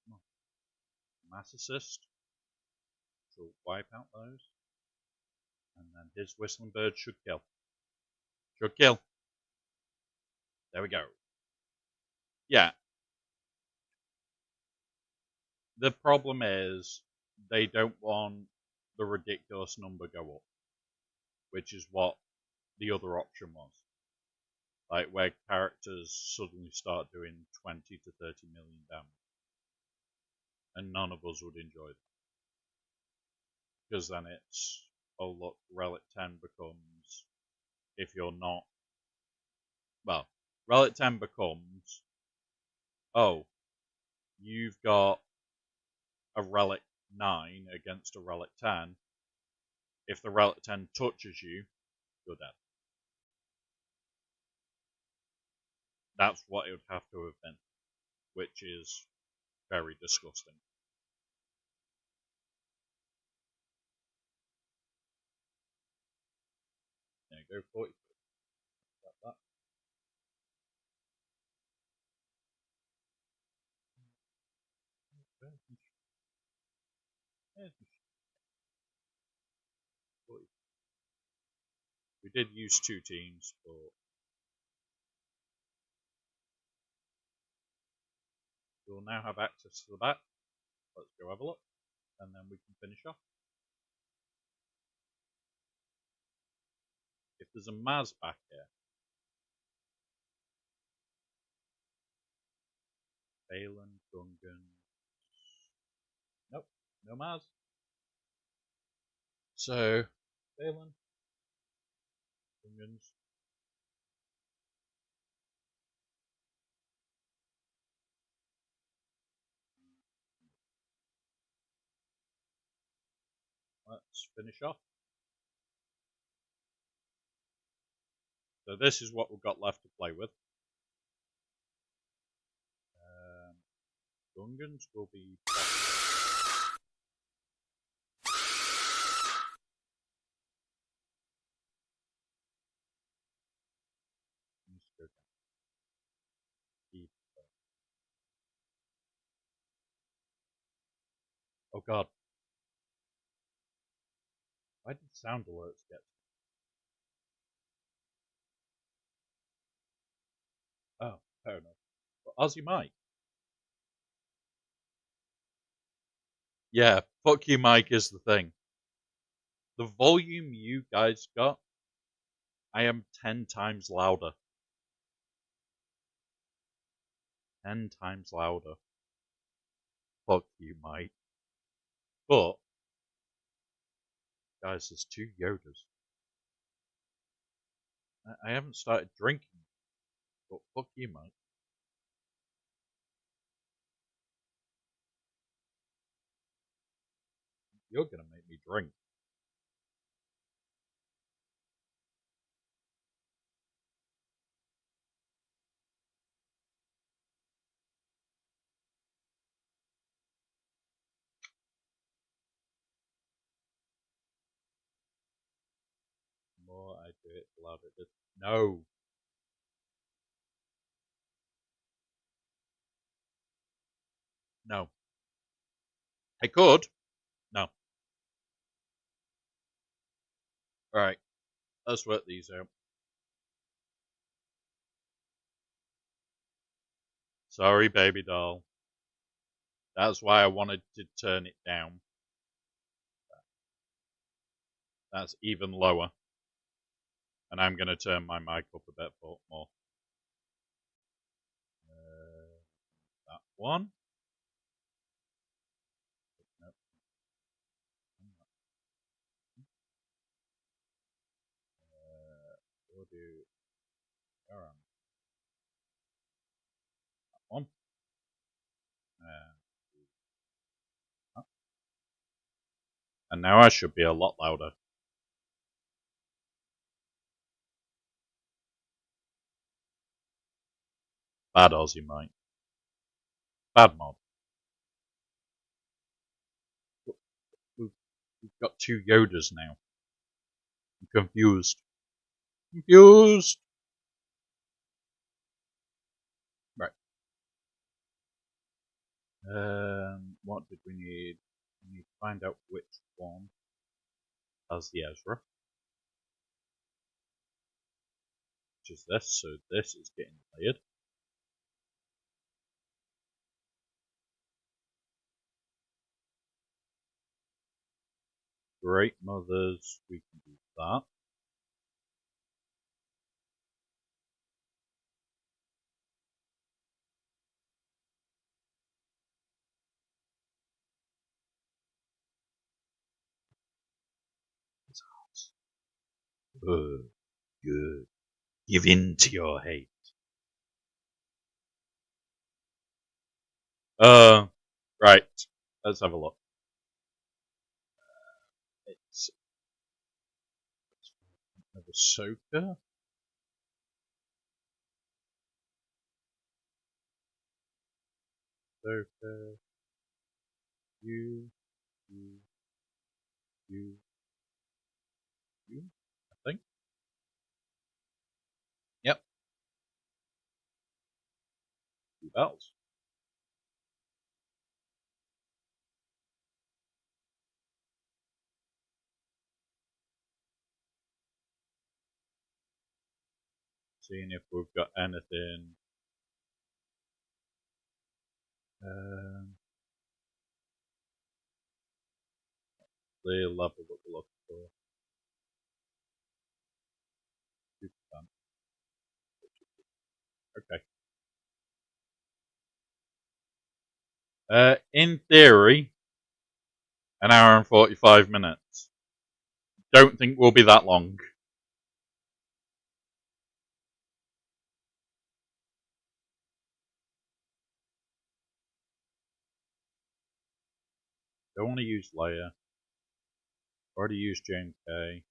Come on. Mass assist. She'll wipe out those. And then his whistling bird should kill. Should kill. There we go. Yeah. The problem is they don't want the ridiculous number go up, which is what the other option was. Like where characters suddenly start doing 20 to 30 million damage. And none of us would enjoy that. Because then it's, oh look, Relic 10 becomes, if you're not, well, Relic 10 becomes, oh, you've got a Relic 9 against a Relic 10. If the Relic 10 touches you, you're dead. That's what it would have to have been, which is very disgusting. There you go, 40. That. We did use 2 teams, but we'll now have access to the back. Let's go have a look, and then we can finish off. If there's a Maz back here, Balin, Gungan. Nope, no Maz. So, Balin, Gungans. Let's finish off. So this is what we've got left to play with. Gungans will be. Oh god. Why did sound alerts get? Oh, fair enough. But Aussie Mike. Yeah, fuck you, Mike, is the thing. The volume you guys got, I am 10 times louder. 10 times louder. Fuck you, Mike. But, guys, there's 2 Yodas. I haven't started drinking, but fuck you, Mike. You're gonna make me drink. The more I do it, the louder it is. No. No. I could. No. Alright. Let's work these out. Sorry, baby doll. That's why I wanted to turn it down. That's even lower. And I'm going to turn my mic up a bit more. That one. Nope. We'll do that one. And now I should be a lot louder. Bad Aussie Mike. Bad mod. We've got 2 Yodas now. I'm confused. Confused! Right. What did we need? We need to find out which one has the Ezra. Which is this, so this is getting played. Great Mothers, we can do that. Good. Good. Give in to your hate. Right. Let's have a look. It's Ahsoka. Ahsoka. You. You. You. You. I think. Yep. 2 bells. Seeing if we've got anything. The level that we're looking for. 2%. Okay. In theory, an hour and 45 minutes. Don't think we'll be that long. Don't want to use Leia. Already used James K.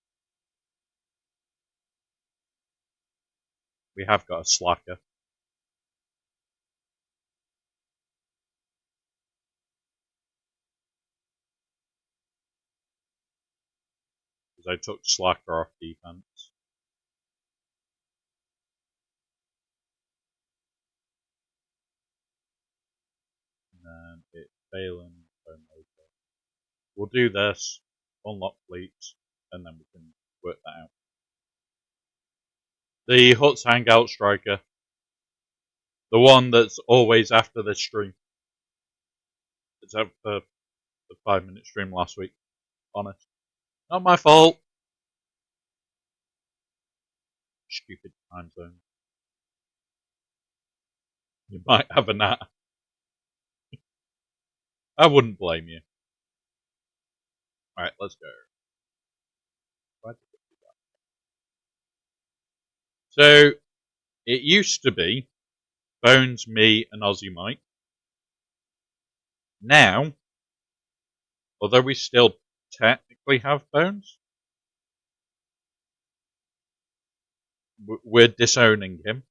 We have got a slacker. Because I took slacker off defense. And then it's failing. We'll do this, unlock fleets, and then we can work that out. The Huts Hangout Striker. The one that's always after this stream. Except for the 5-minute stream last week. Honest. Not my fault. Stupid time zone. You might have a nap. I wouldn't blame you. Alright, let's go. So, it used to be Bones, me, and Aussie Mike. Now, although we still technically have Bones, we're disowning him.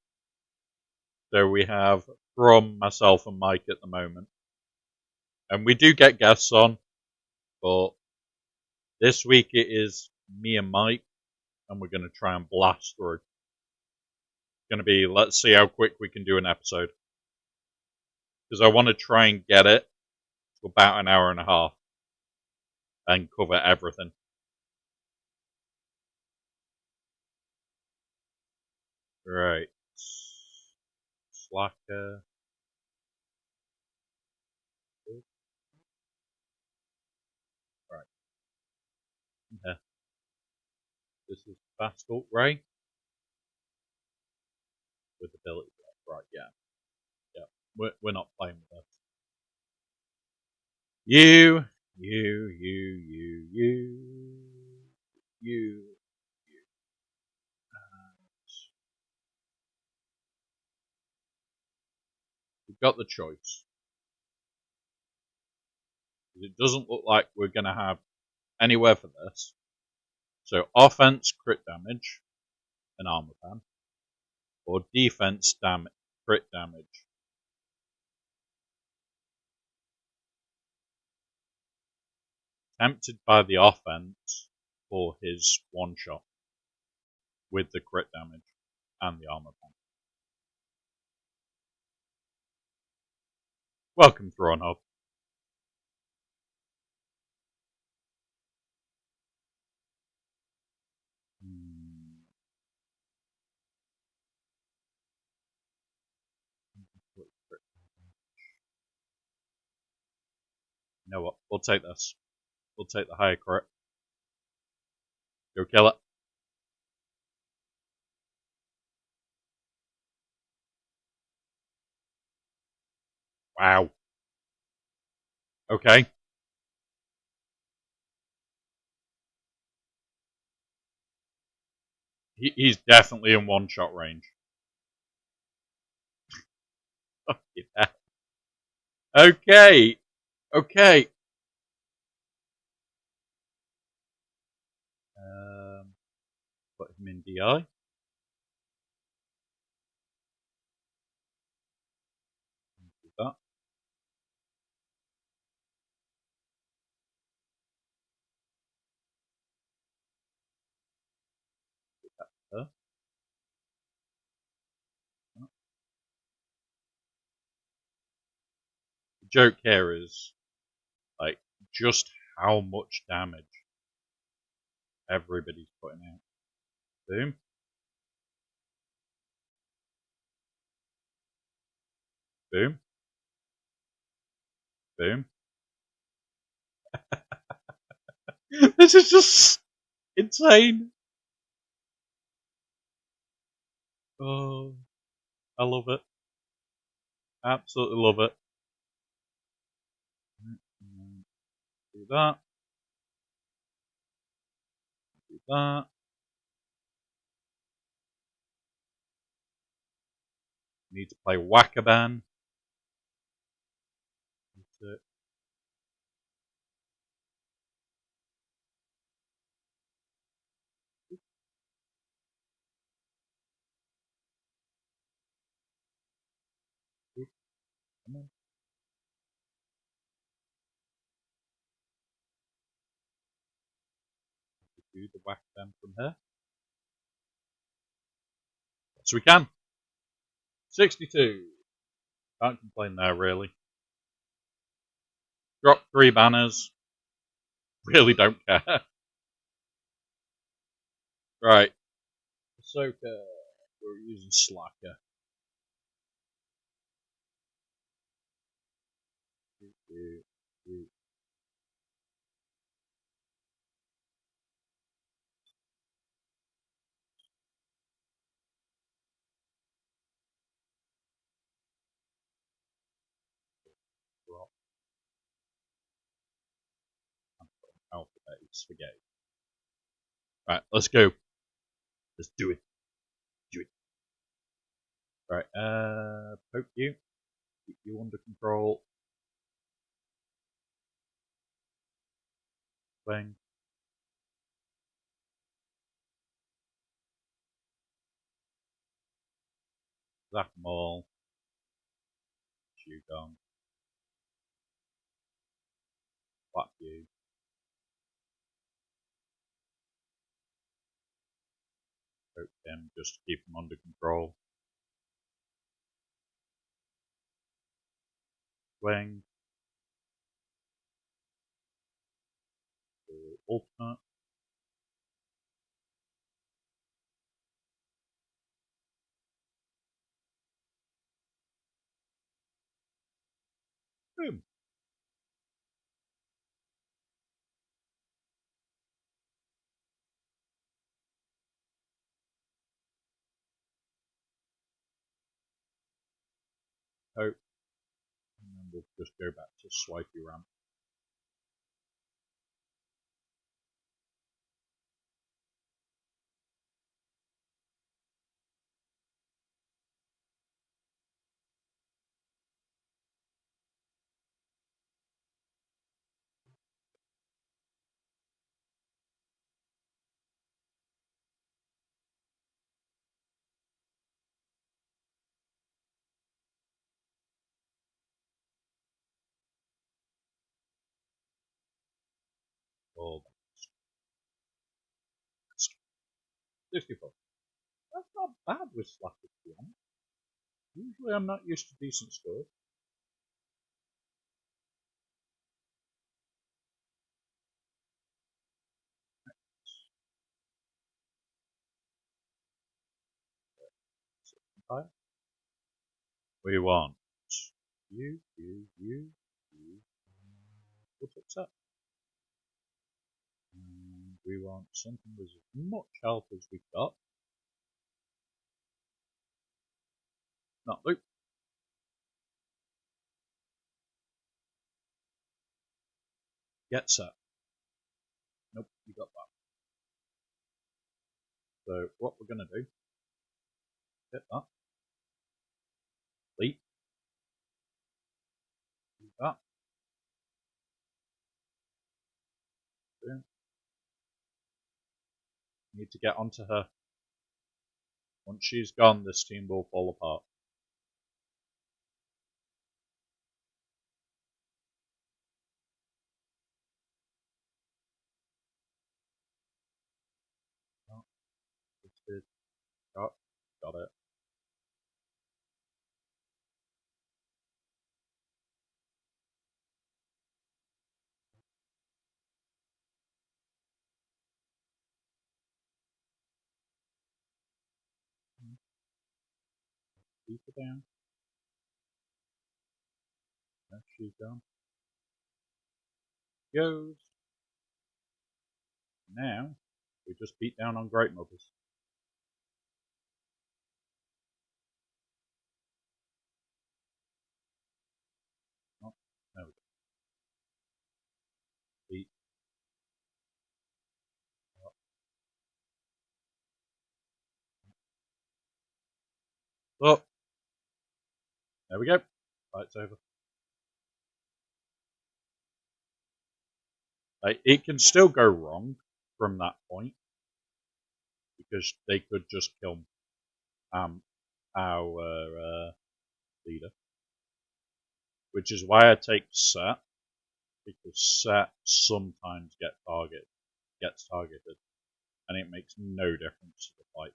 So we have from myself and Mike at the moment. And we do get guests on, but this week it is me and Mike, and we're going to try and blast through. It's going to be, let's see how quick we can do an episode. Because I want to try and get it to about an hour and a half and cover everything. Right. Slacker. Right. Yeah. This is Fast Alt Ray. With ability. Right, yeah. Yeah. We're not playing with that. You. We've got the choice. It doesn't look like we're going to have anywhere for this. So offense, crit damage, and armor ban. Or defense, crit damage. Tempted by the offense for his one shot. With the crit damage and the armor ban. Welcome, Thrawnhub. You know what? We'll take this. We'll take the higher crit. Go kill it. Wow. Okay. He's definitely in one-shot range. Yeah. Okay. Okay. Put him in DI. Do that. There. The joke here is like just how much damage everybody's putting out. Boom. Boom. Boom. This is just insane. Oh, I love it. Absolutely love it. Do that. Do that. Need to play Whack-A-Ban. That's it. Come on. Do the Whack-A-Ban from here. So we can. 62. Can't complain there, really. Drop 3 banners. Really don't care. Right. Ahsoka. We're using Slacker. Drop. Alphabet spaghetti. Right, let's go. Let's do it. Do it. Right, poke you. Keep you under control. Bang. Zap them all. Shoot on. Whack you. Poke them just to keep them under control. Swing. Ultimate. Boom. Poke. And then we'll just go back to swipey ramp. All 64. That's not bad with Slacker, to be honest. Usually I'm not used to decent scores. We want you. What's upset? we want something with as much health as we've got. Not loop. Get set. Nope, you got that. So what we're going to do, hit that. Leap. Do that. Boom. Need to get onto her. Once she's gone, this team will fall apart. Oh, twisted. Got it. Keep her down. There she's gone. Goes. Now, we just beat down on Great Mothers. Oh, there we go. Beat. Oh, there we go. Fight's over. It can still go wrong from that point because they could just kill our leader, which is why I take Set, because Set sometimes gets targeted, and it makes no difference to the fight.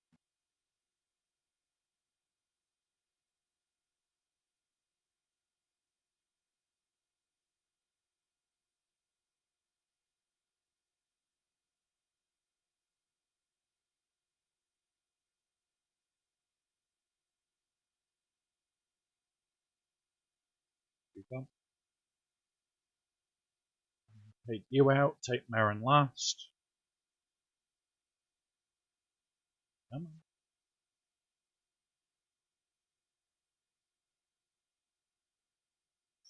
Take you out, take Marin last. Come on.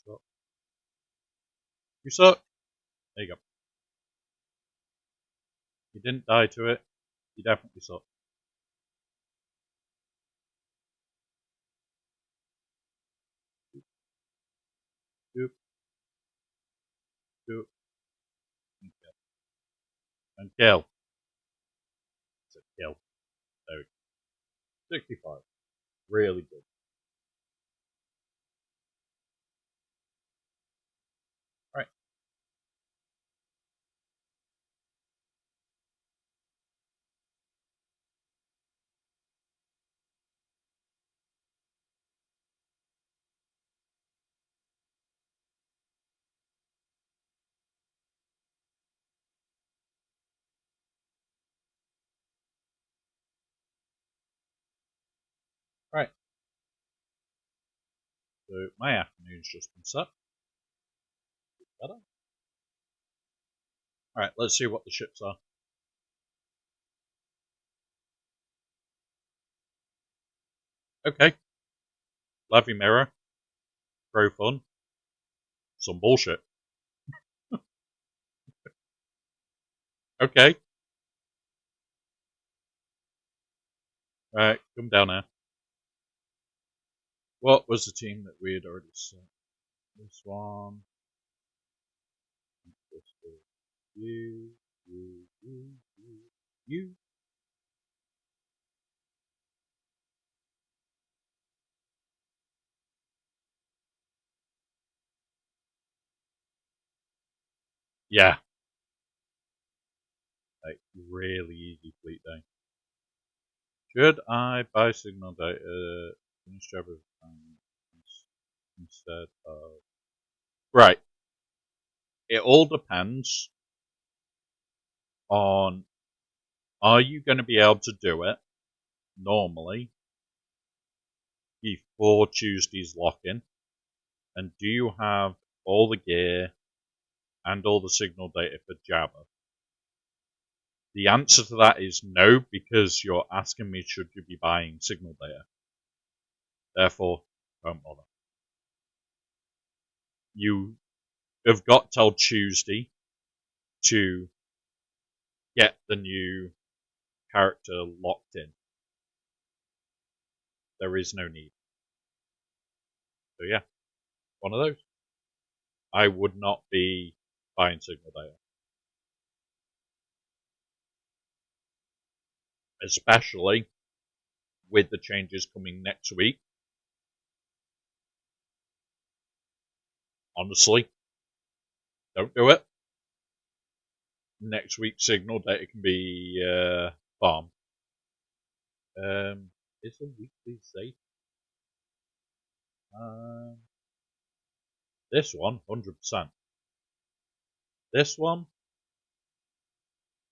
So, you suck. There you go. You didn't die to it. You definitely suck. Doop. Doop. And kill. It's a kill. There we go. 65. Really good. Right. Right. So my afternoon's just been set. Better. Alright, let's see what the ships are. Okay. Levy Mirror. Pro Fun. Some bullshit. Okay. Right, come down here. What was the team that we had already set? This one. You. Yeah. Like, really easy fleet day. Should I buy signal data instead of... Right. It all depends on, are you going to be able to do it normally before Tuesday's lock-in? And do you have all the gear and all the signal data for Jabba? The answer to that is no, because you're asking me should you be buying signal data. Therefore, don't bother. You have got till Tuesday to get the new character locked in. There is no need. So yeah, one of those. I would not be buying signal data. Especially with the changes coming next week. Honestly, don't do it. Next week's signal data can be farm. It's a weekly safe. This one, 100%. This one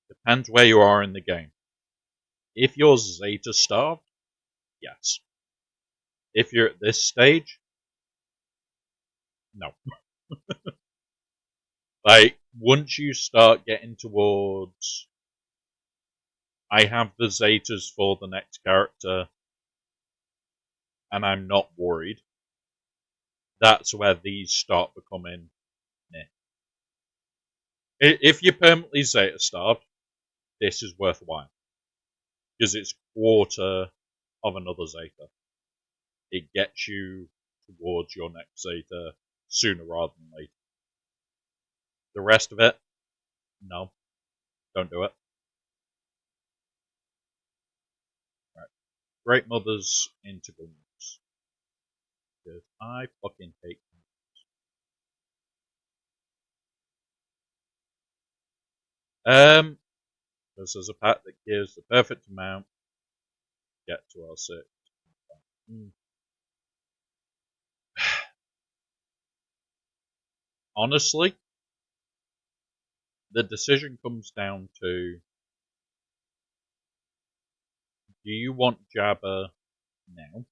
depends where you are in the game. If you're Zeta starved, yes. If you're at this stage, no. Like, once you start getting towards, I have the Zetas for the next character, and I'm not worried, that's where these start becoming meh. If you're permanently Zeta starved, this is worthwhile. Because it's quarter of another Zeta. It gets you towards your next Zeta sooner rather than later. The rest of it, no. Don't do it. Right. Great Mothers into guns. Because I fucking hate guns. Because there's a pack that gives the perfect amount. Get to L6. Honestly, the decision comes down to, do you want Jabba now?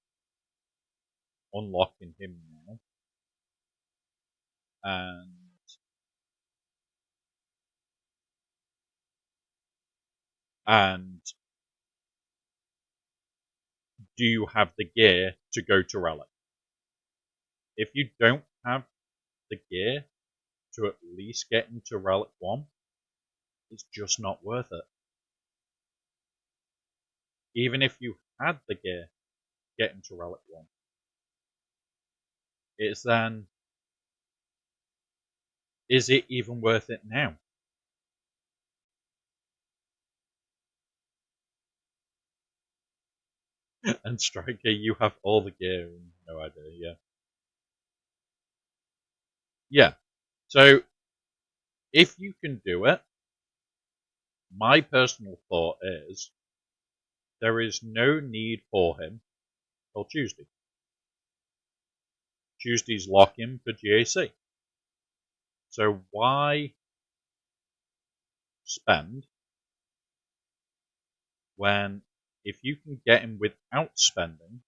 Unlocking him now. And do you have the gear to go to Relic? If you don't have the gear to at least get into Relic 1, it's just not worth it. Even if you had the gear to get into Relic 1, it's then, is it even worth it now? And Striker, you have all the gear and no idea, yeah. Yeah, so if you can do it, my personal thought is there is no need for him till Tuesday. Tuesday's lock-in for GAC. So why spend when, if you can get him without spending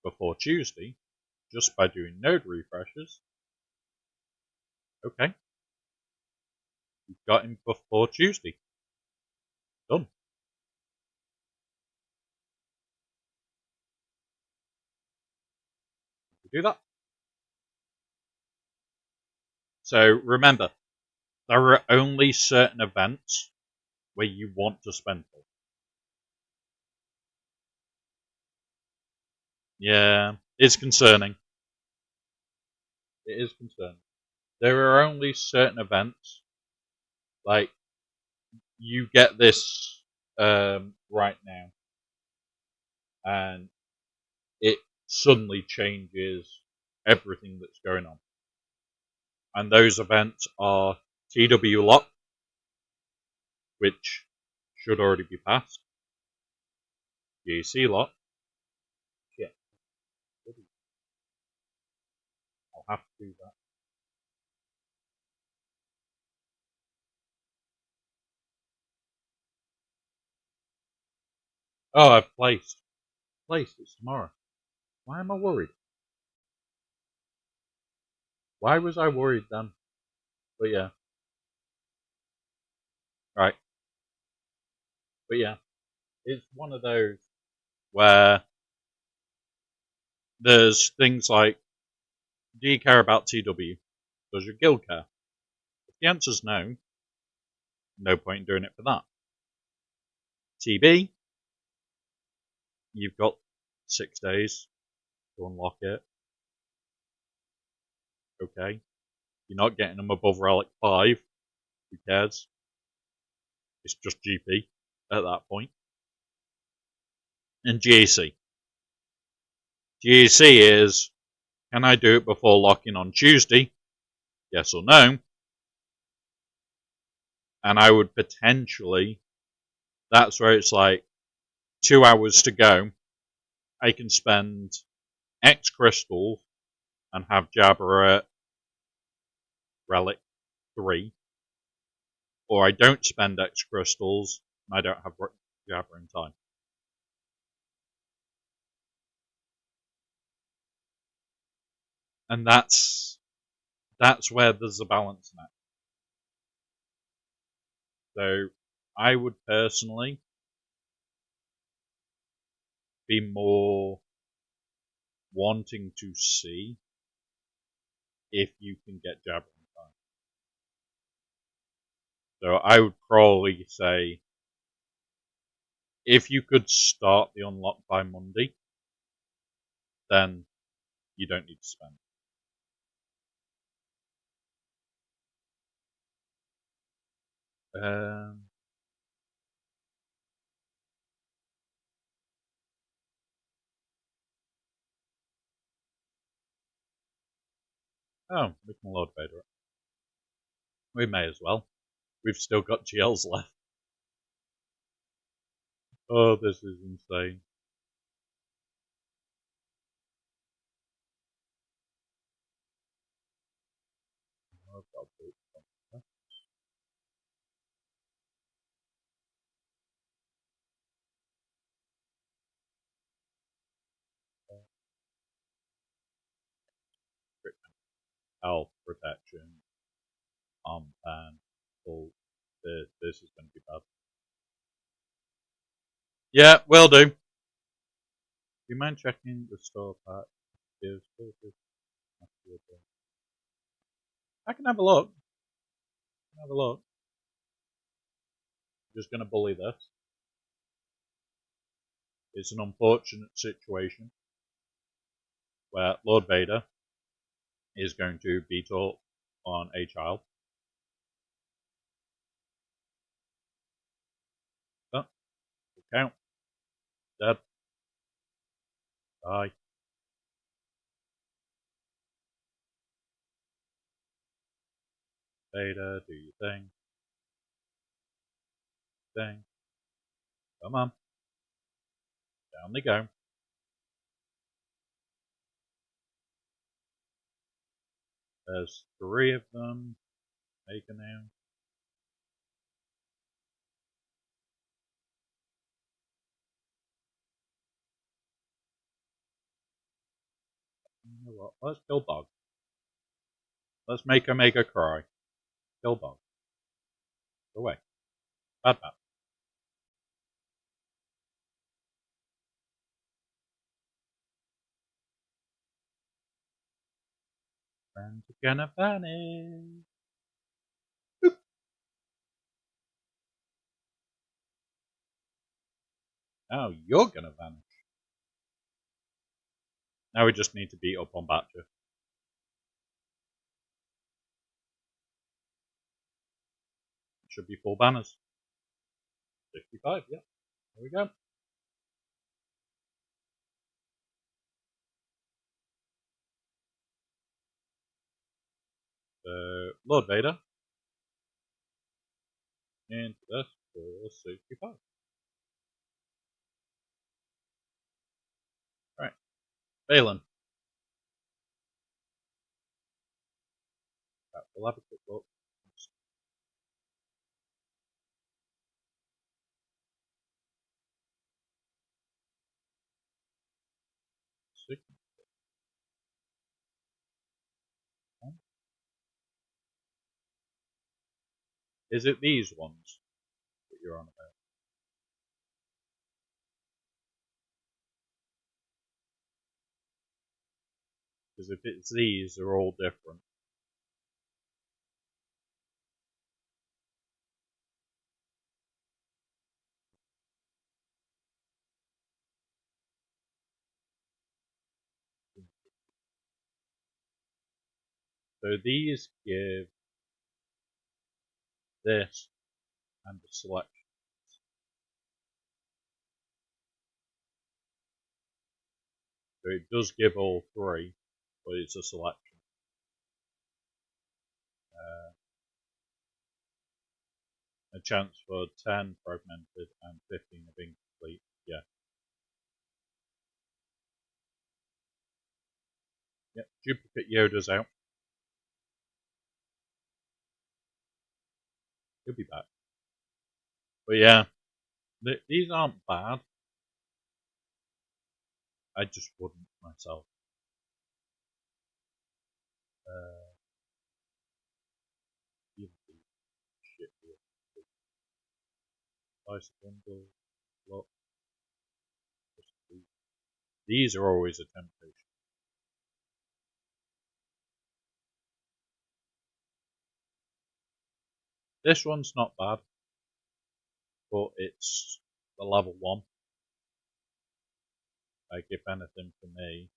before Tuesday, just by doing node refreshes, okay, you've got him before Tuesday. Done. You do that. So remember, there are only certain events where you want to spend for. Yeah, it's concerning. It is concerning. There are only certain events, like you get this right now, and it suddenly changes everything that's going on. And those events are TW lock, which should already be passed, GAC lock. Yeah, I'll have to do that. Oh, I've placed. It's tomorrow. Why am I worried? Why was I worried then? But yeah. Right. But yeah, it's one of those where there's things like, do you care about TW? Does your guild care? If the answer's no, no point in doing it for that. TB, you've got 6 days to unlock it. Okay. You're not getting them above Relic 5. Who cares? It's just GP at that point. And GAC. GAC is, can I do it before locking on Tuesday? Yes or no? And I would potentially, that's where it's like 2 hours to go. I can spend X crystals and have Jabber at Relic 3. Or I don't spend X crystals and I don't have Jabber in time. And that's where there's a balance now. So I would personally be more wanting to see if you can get Jabber in time. So I would probably say if you could start the unlock by Monday, then you don't need to spend. Oh, we can Lord Vader it. We may as well. We've still got GLs left. Oh, this is insane. Oh, God. Health, protection, pan, full. This is going to be bad. Yeah, will do. Do you mind checking the store pack? I can have a look. Have a look. I'm just going to bully this. It's an unfortunate situation where Lord Vader is going to beat up on a child. Oh, count. Dead. Die. Vader, do your thing. Thing. Come on. Down they go. There's 3 of them. Make a now. You know what? Let's kill Dog. Let's make her cry. Kill Dog. Go away. Bad bad. Friends are gonna vanish. Boop. Now you're gonna vanish. Now we just need to beat up on Batcher. Should be 4 banners. 65, yeah. There we go. So, Lord Vader. Into this for 65. Right. Balin. Right, we'll have a quick look. Is it these ones that you're on about? Because if it's these, they're all different. So these give this and a selection. So it does give all three, but it's a selection. A chance for 10 fragmented and 15 of incomplete. Yeah. Yep. Duplicate Yoda's out. He'll be back. But yeah, these aren't bad. I just wouldn't myself. Shit. Slice bundle. Look. These are always a temptation. This one's not bad, but it's the level 1. Like, if anything for me,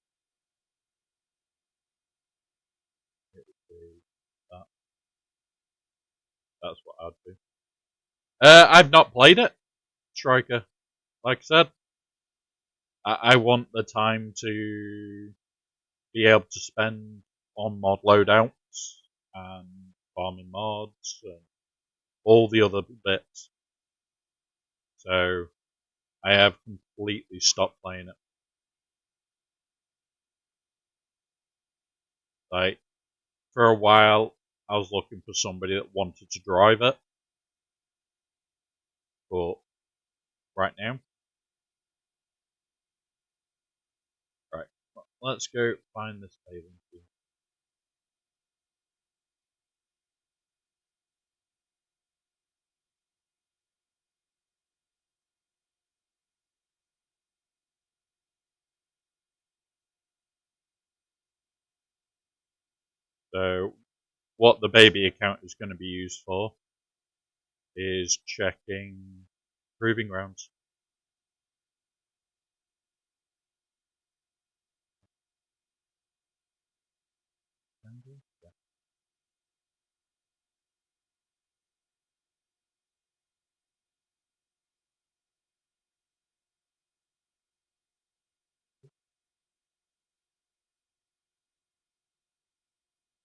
it would be that. That's what I'd do. I've not played it, Striker. Like I said, I want the time to be able to spend on mod loadouts and farming mods and all the other bits. So I have completely stopped playing it. Like, for a while, I was looking for somebody that wanted to drive it. But right now, right, let's go find this paving team. So what the baby account is going to be used for is checking proving grounds.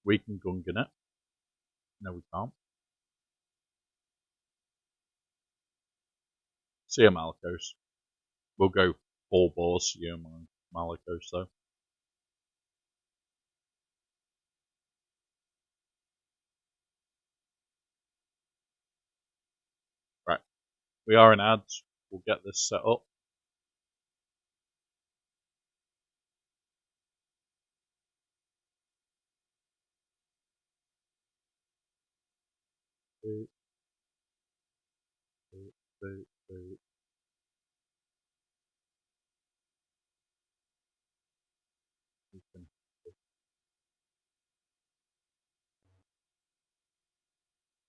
We can gungan it. No, we can't. See a Malicos. We'll go full bores, you know, Malicos though. Right, we are in ads. We'll get this set up. Boop, boop, boop, boop. We can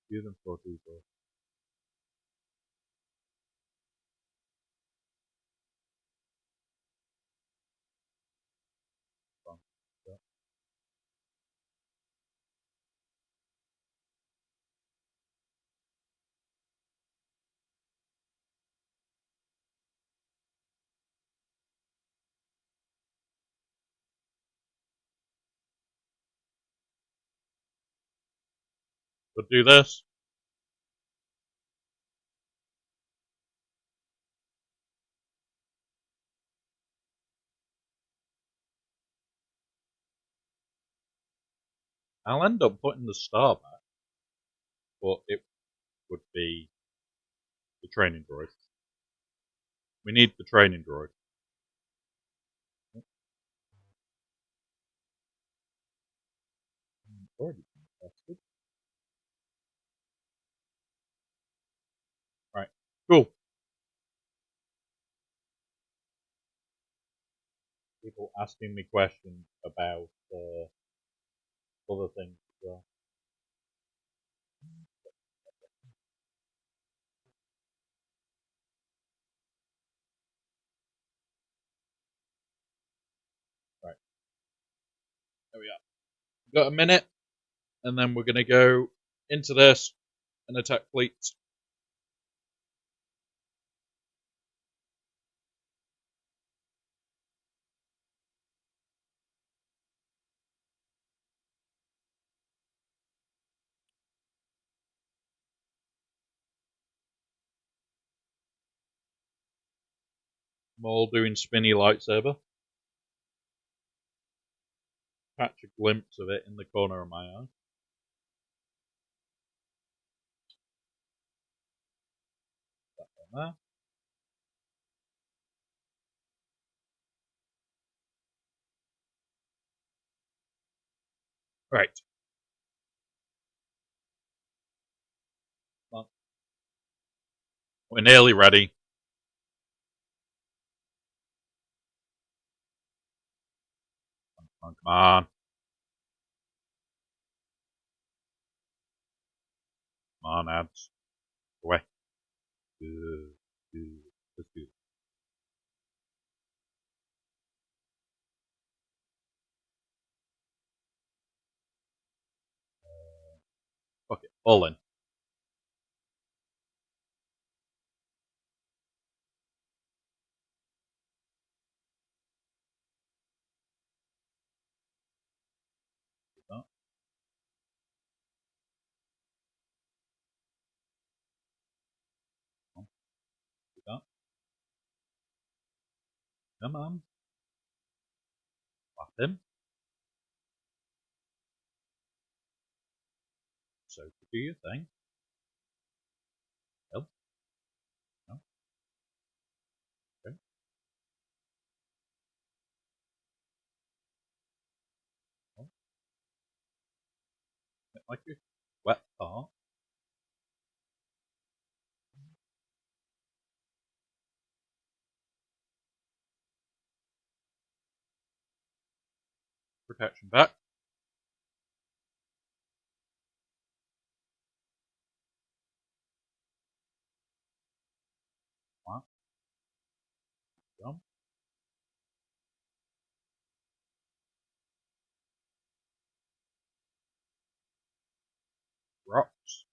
do them for people. But do this. I'll end up putting the star back, but it would be the training droid. We need the training droid. Already tested. Right, cool. People asking me questions about other things as well. Right, there we are. We've got a minute, and then we're going to go into this and attack fleets. I'm all doing spinny lightsaber. Catch a glimpse of it in the corner of my eye. That one there. Right. Well, we're nearly ready. Come on. Come on, ads. Away. Good. Good. Let's do it. Fuck it. All in. Do that. Come on. Slap him. So do your thing. No. No. Okay. Well, like you. Wet part. Protection back. Wow. Jump. Rocks.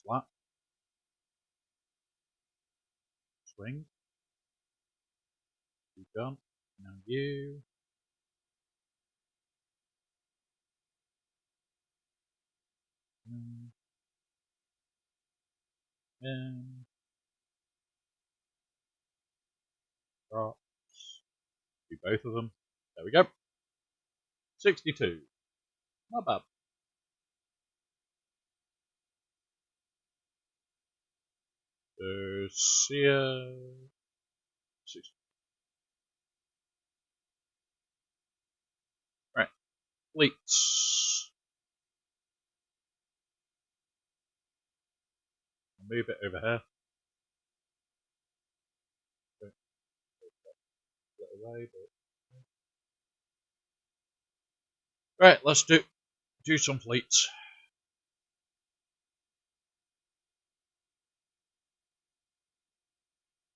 Slap. Swing. You jump. Now you. And rocks. Do both of them. There we go. 62. Not bad. So, see ya. 60. Right. Fleets. I'll move it over here. Don't split away, but... Right, let's do some fleets.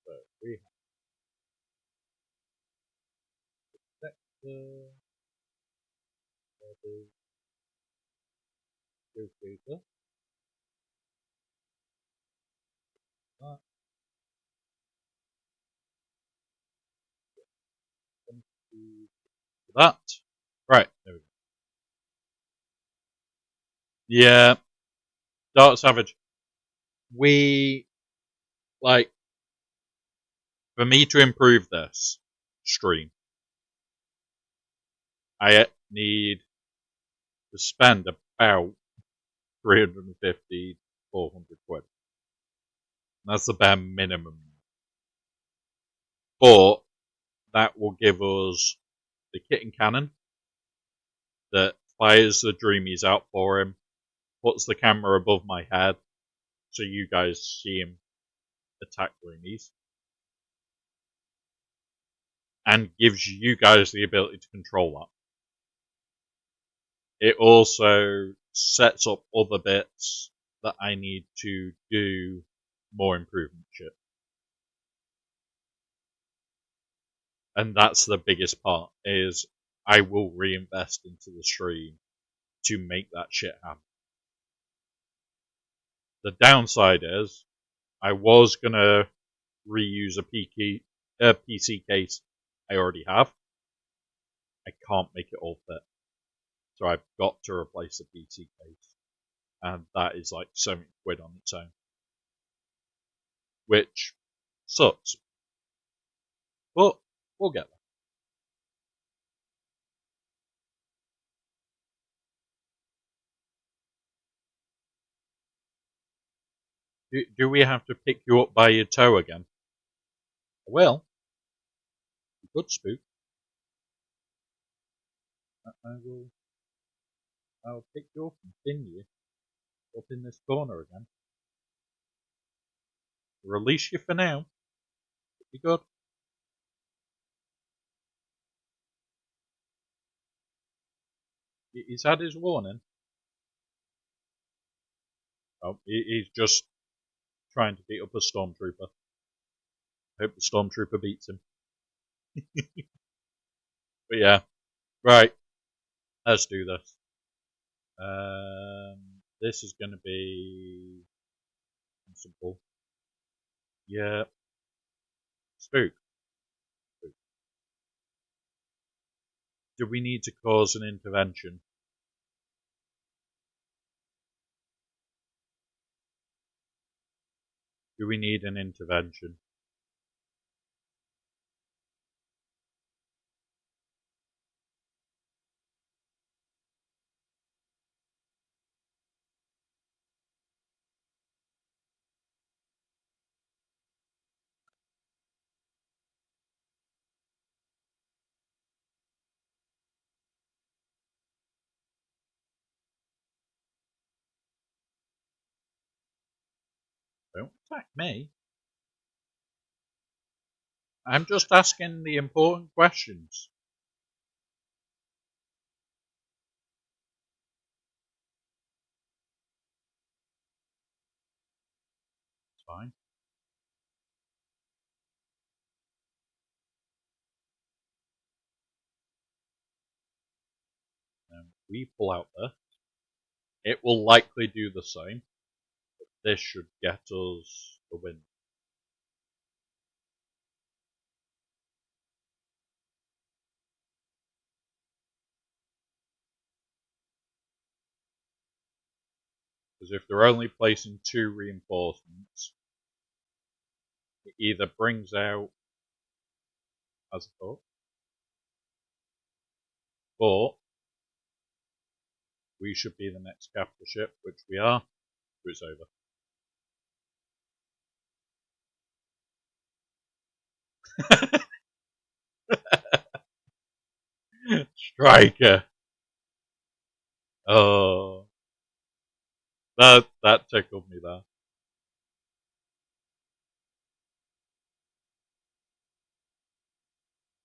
So we have sector, that. That. Right, there we go. Yeah, Dark Savage. We, like, for me to improve this stream, I need to spend about 350, 400 quid. That's the bare minimum. But that will give us the kit and cannon that fires the dreamies out for him, puts the camera above my head so you guys see him attack dreamies. and gives you guys the ability to control that. It also sets up other bits that I need to do more improvement shit. And that's the biggest part, is I will reinvest into the stream to make that shit happen. The downside is I was going to reuse a PC case I already have. I can't make it all fit. So I've got to replace the PC case. And that is like £70 on its own. Which sucks. But we'll get there. Do we have to pick you up by your toe again? Well, you could spook. I'll pick you up and pin you up in this corner again. Release you for now. Be good. He's had his warning. Oh, he's just trying to beat up a stormtrooper. Hope the stormtrooper beats him. But yeah, right. Let's do this. This is going to be simple. Yeah. Spook. Do we need to cause an intervention? Do we need an intervention? Don't attack me. I'm just asking the important questions. It's fine. We pull out this. It will likely do the same. But this should get us the win. Because if they're only placing 2 reinforcements, it either brings out as a thought, or we should be the next capital ship, which we are, so it's over. Striker! Oh, that tickled me there.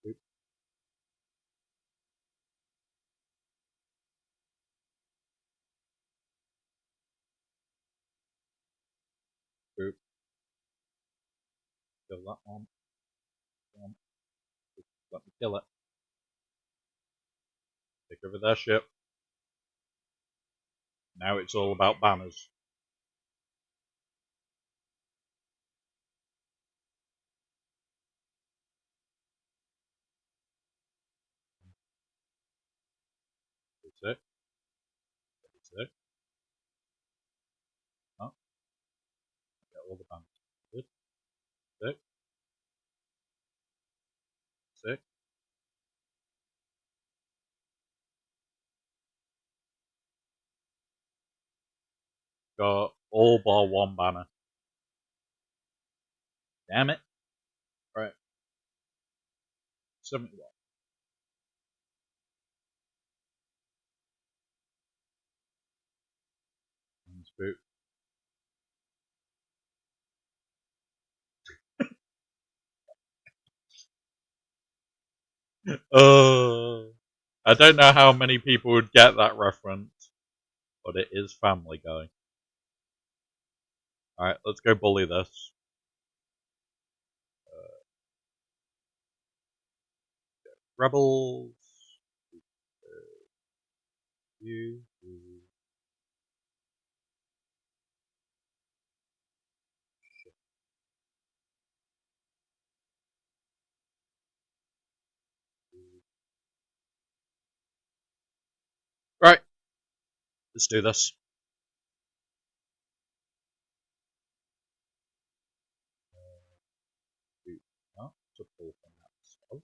Boop, boop. Kill that one. Let me kill it. Take over their ship. Now it's all about banners. That's it. That's it. Oh, get all the banners. Good. That's it. That's it. Got all bar 1 banner. Damn it. Right. 71. Spook. I don't know how many people would get that reference, but it is Family Guy. Alright, let's go bully this. Rebels. You. Right, let's do this. To pull from that spell.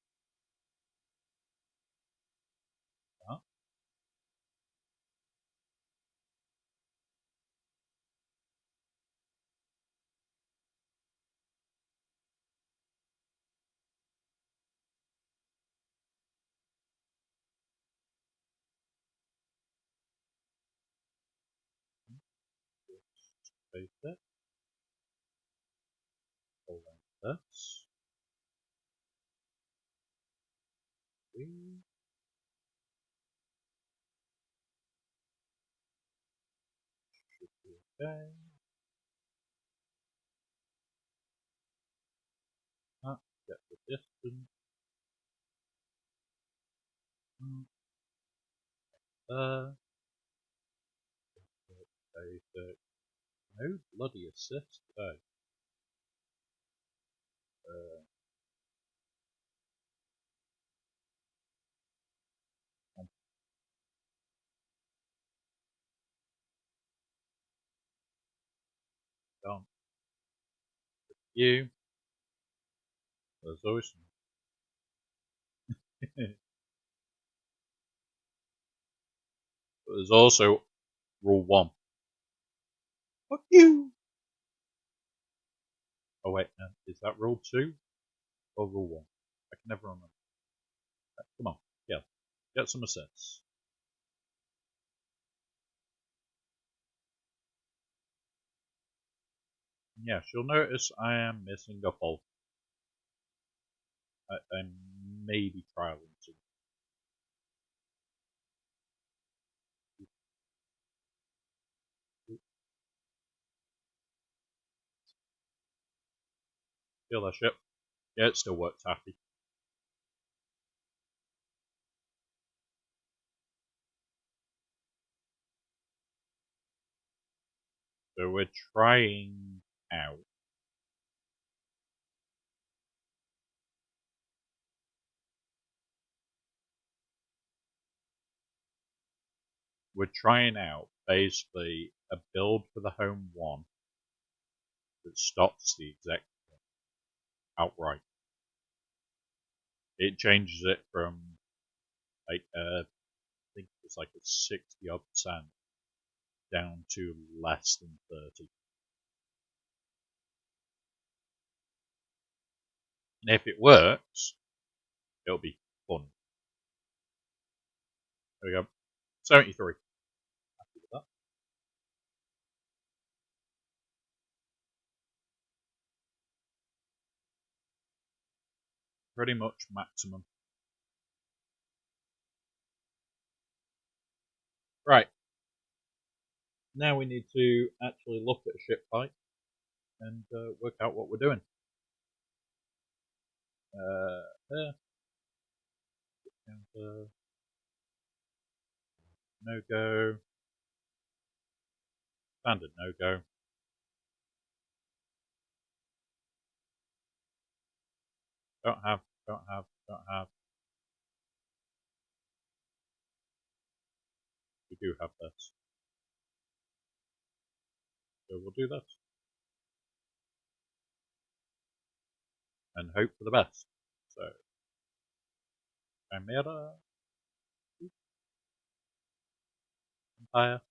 Space it. Pull like this. Should be okay. Get the distance. Basic. No bloody assist today. Done. You. There's always some. But there's also rule 1. Fuck you! Oh wait, no. Is that rule 2 or rule 1? I can never remember. Right, come on, get some assists. Yes, you'll notice I am missing a pole. I may be trialing some. Feel that shit? Yeah, it still works happy. So we're trying out. We're trying out basically a build for the home 1 that stops the executive outright. It changes it from like I think it's like a 60 odd percent down to less than 30. And if it works, it'll be fun. There we go. 73. Happy with that. Pretty much maximum. Right. Now we need to actually look at a ship fight and work out what we're doing. There. Counter. No go. Standard no go. Don't have. We do have this. So we'll do this. And hope for the best. So, Chimera. Empire.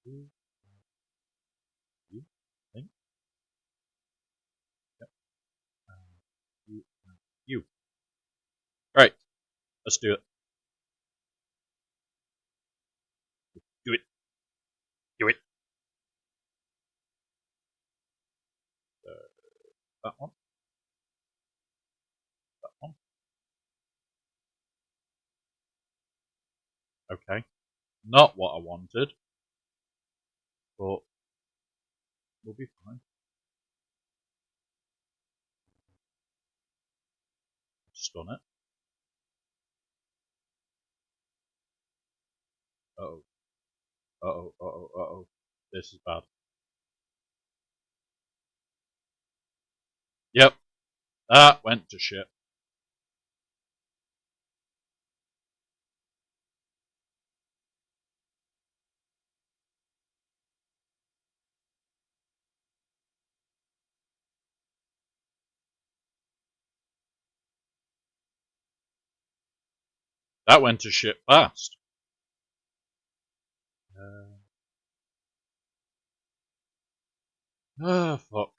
You think? Yep. You. Right. Let's do it. Do it. Do it. That one. That one. Okay. Not what I wanted, but we'll be fine. Stun it. Uh-oh. Uh-oh. Uh-oh. Uh-oh. This is bad. Yep. That went to shit. That went to shit fast. Oh, fuck.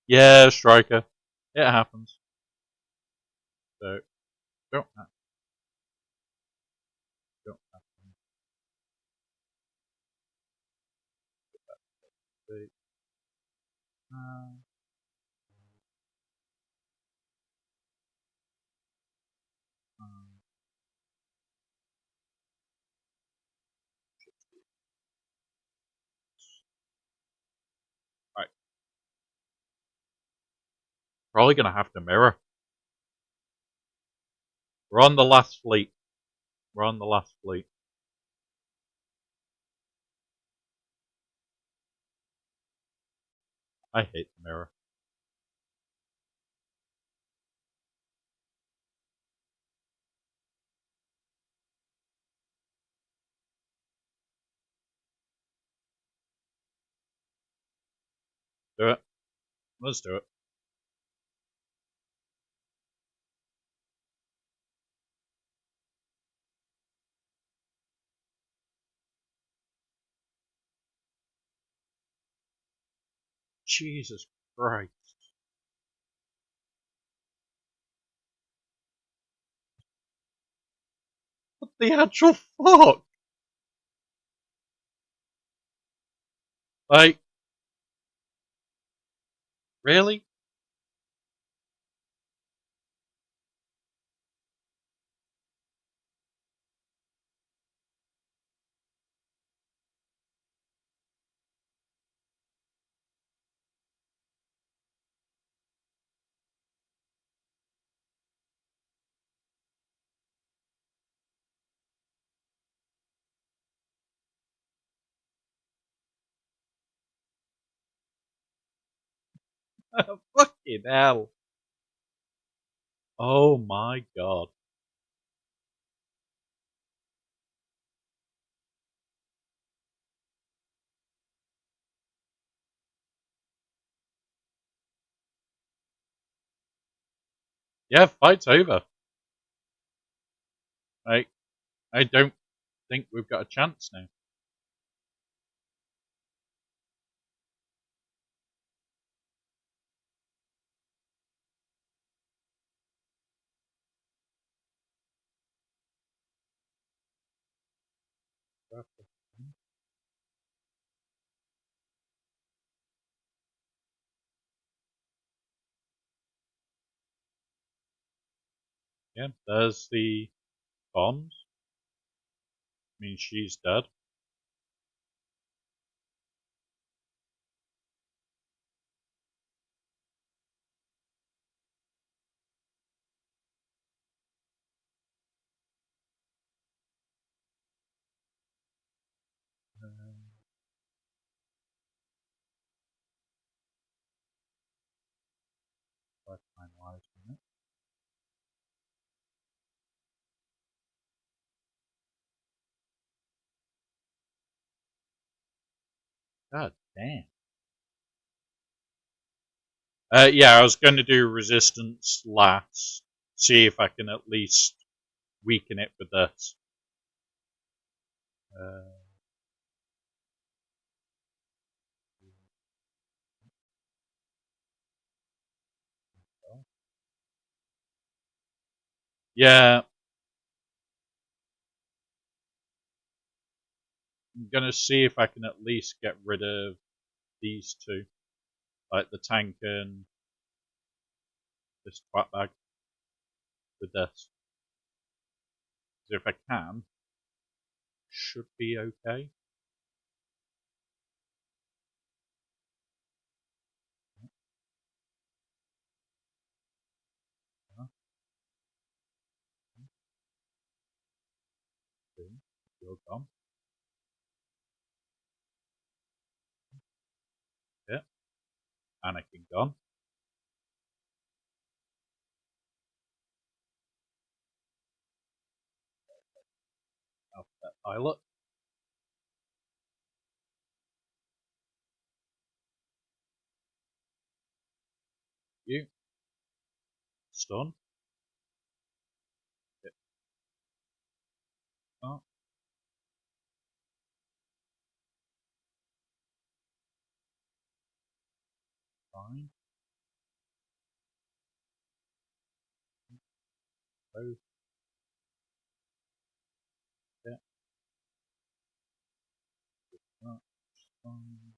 Yeah, striker. It happens. So, don't have, don't have to. Uh, right. Probably gonna have to mirror. We're on the last fleet. We're on the last fleet. I hate the mirror. Do it. Let's do it. Jesus Christ. What the actual fuck? Like, really? Fucking hell. Oh my god. Yeah, fight's over. Like, I don't think we've got a chance now. Yeah, there's the bombs. Means she's dead. Lifetime lives in it. God damn. Yeah, I was going to do resistance last. See if I can at least weaken it with this. Uh, Yeah, I'm gonna see if I can at least get rid of these two, like the tank and this twat bag with this. So if I can, should be okay. You're gone. Yeah, Anakin gone. Alphabet pilot. You stun. Hit. Oh, fine. Both. Yeah, that's fine.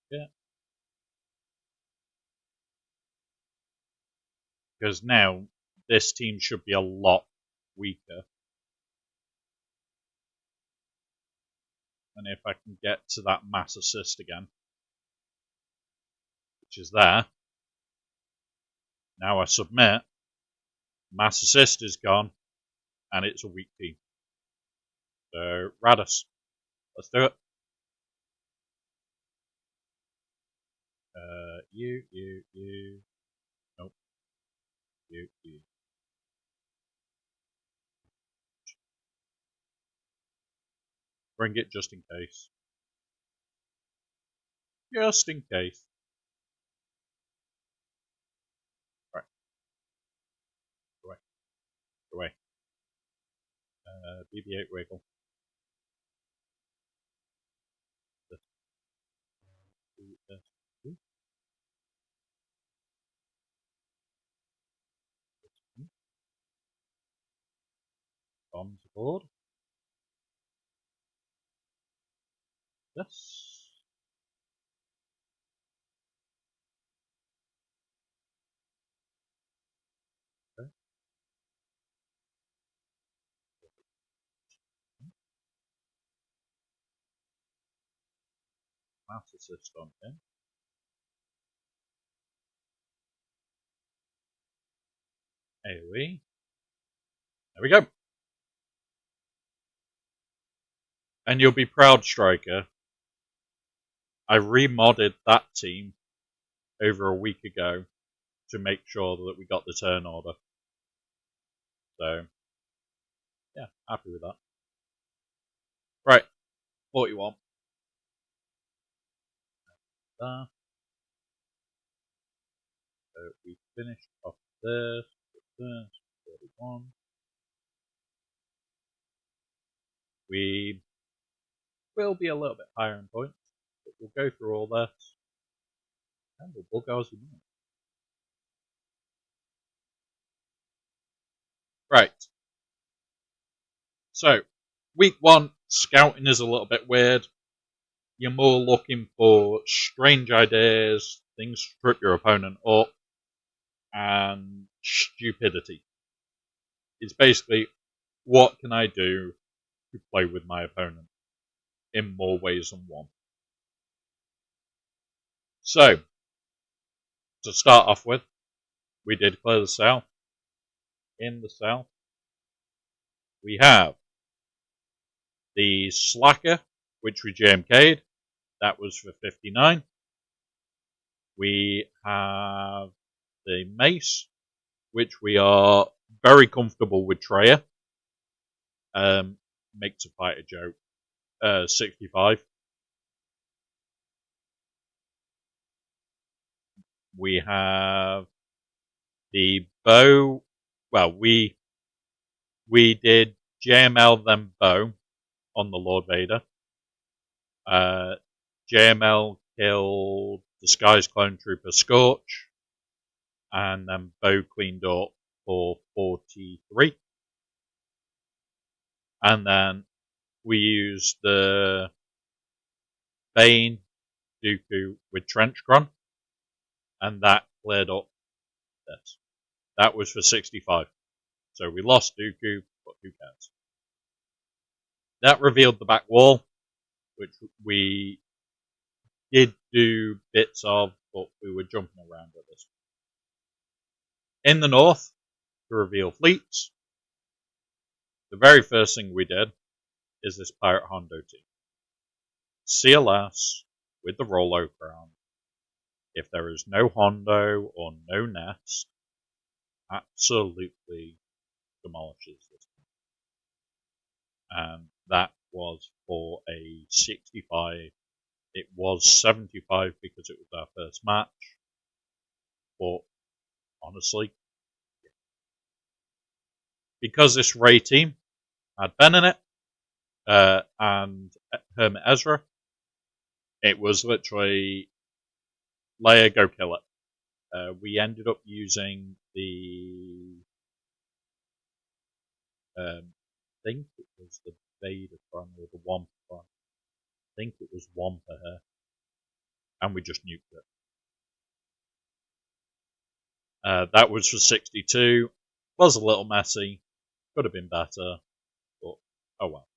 Yeah, because now this team should be a lot weaker. And if I can get to that mass assist again, which is there, now I submit, mass assist is gone, and it's a weak team. So, Radis, let's do it. You. Nope, you. Bring it just in case. Just in case. Right, go away. BB-8 wiggle. This, this. Bombs aboard. This. Okay. Mass assist on him. AoE. There we go. And you'll be proud, Striker. I remodded that team over a week ago to make sure that we got the turn order. So, yeah, happy with that. Right, 41. There. So we finished off this, 41. We will be a little bit higher in points, but we'll go through all this and we'll bug ours in. Right. So, week one, scouting is a little bit weird. You're more looking for strange ideas, things to trip your opponent up, and stupidity. It's basically, what can I do to play with my opponent in more ways than one? So, to start off with, we did clear the cell. In the cell, we have the Slacker, which we JMK'd. That was for 59. We have the Mace, which we are very comfortable with Treya. Makes a fight a joke. 65. We have the Bow, well, we did JML then Bow on the Lord Vader. JML killed Disguised Clone Trooper Scorch, and then Bow cleaned up for 43. And then we used the Bane Dooku with Trenchgron, and that cleared up this. That was for 65. So we lost Dooku, but who cares? That revealed the back wall, which we did do bits of, but we were jumping around at this. In the north, to reveal fleets, the very first thing we did is this Pirate Hondo team. CLS with the Rollo crown. If there is no Hondo or no nest, absolutely demolishes this team. And that was for a 65. It was 75 because it was our first match. But honestly, because this Ray team had Ben in it and Hermit Ezra, it was literally Leia, go kill it. We ended up using the I think it was the Vader Cron or the Wampa Cron. I think it was Wampa her. And we just nuked it. That was for 62. Was a little messy. Could have been better. But oh well.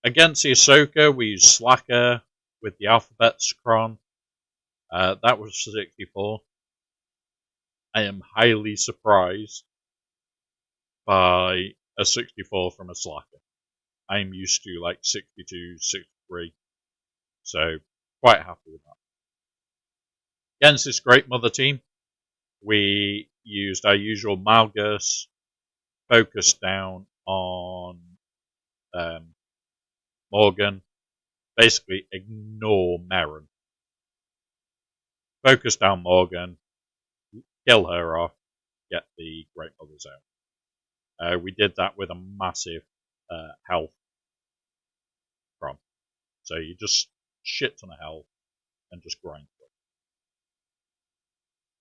Against the Ahsoka, we used Slacker with the Alphabets Cron. That was for 64. I am highly surprised by a 64 from a Slacker. I'm used to like 62, 63. So, quite happy with that. Against this Great Mother team, we used our usual Malgus, focused down on Morgan, basically ignore Merrin. Focus down Morgan, kill her off, get the Great Mothers out. We did that with a massive health from. So you just shit ton of health and just grind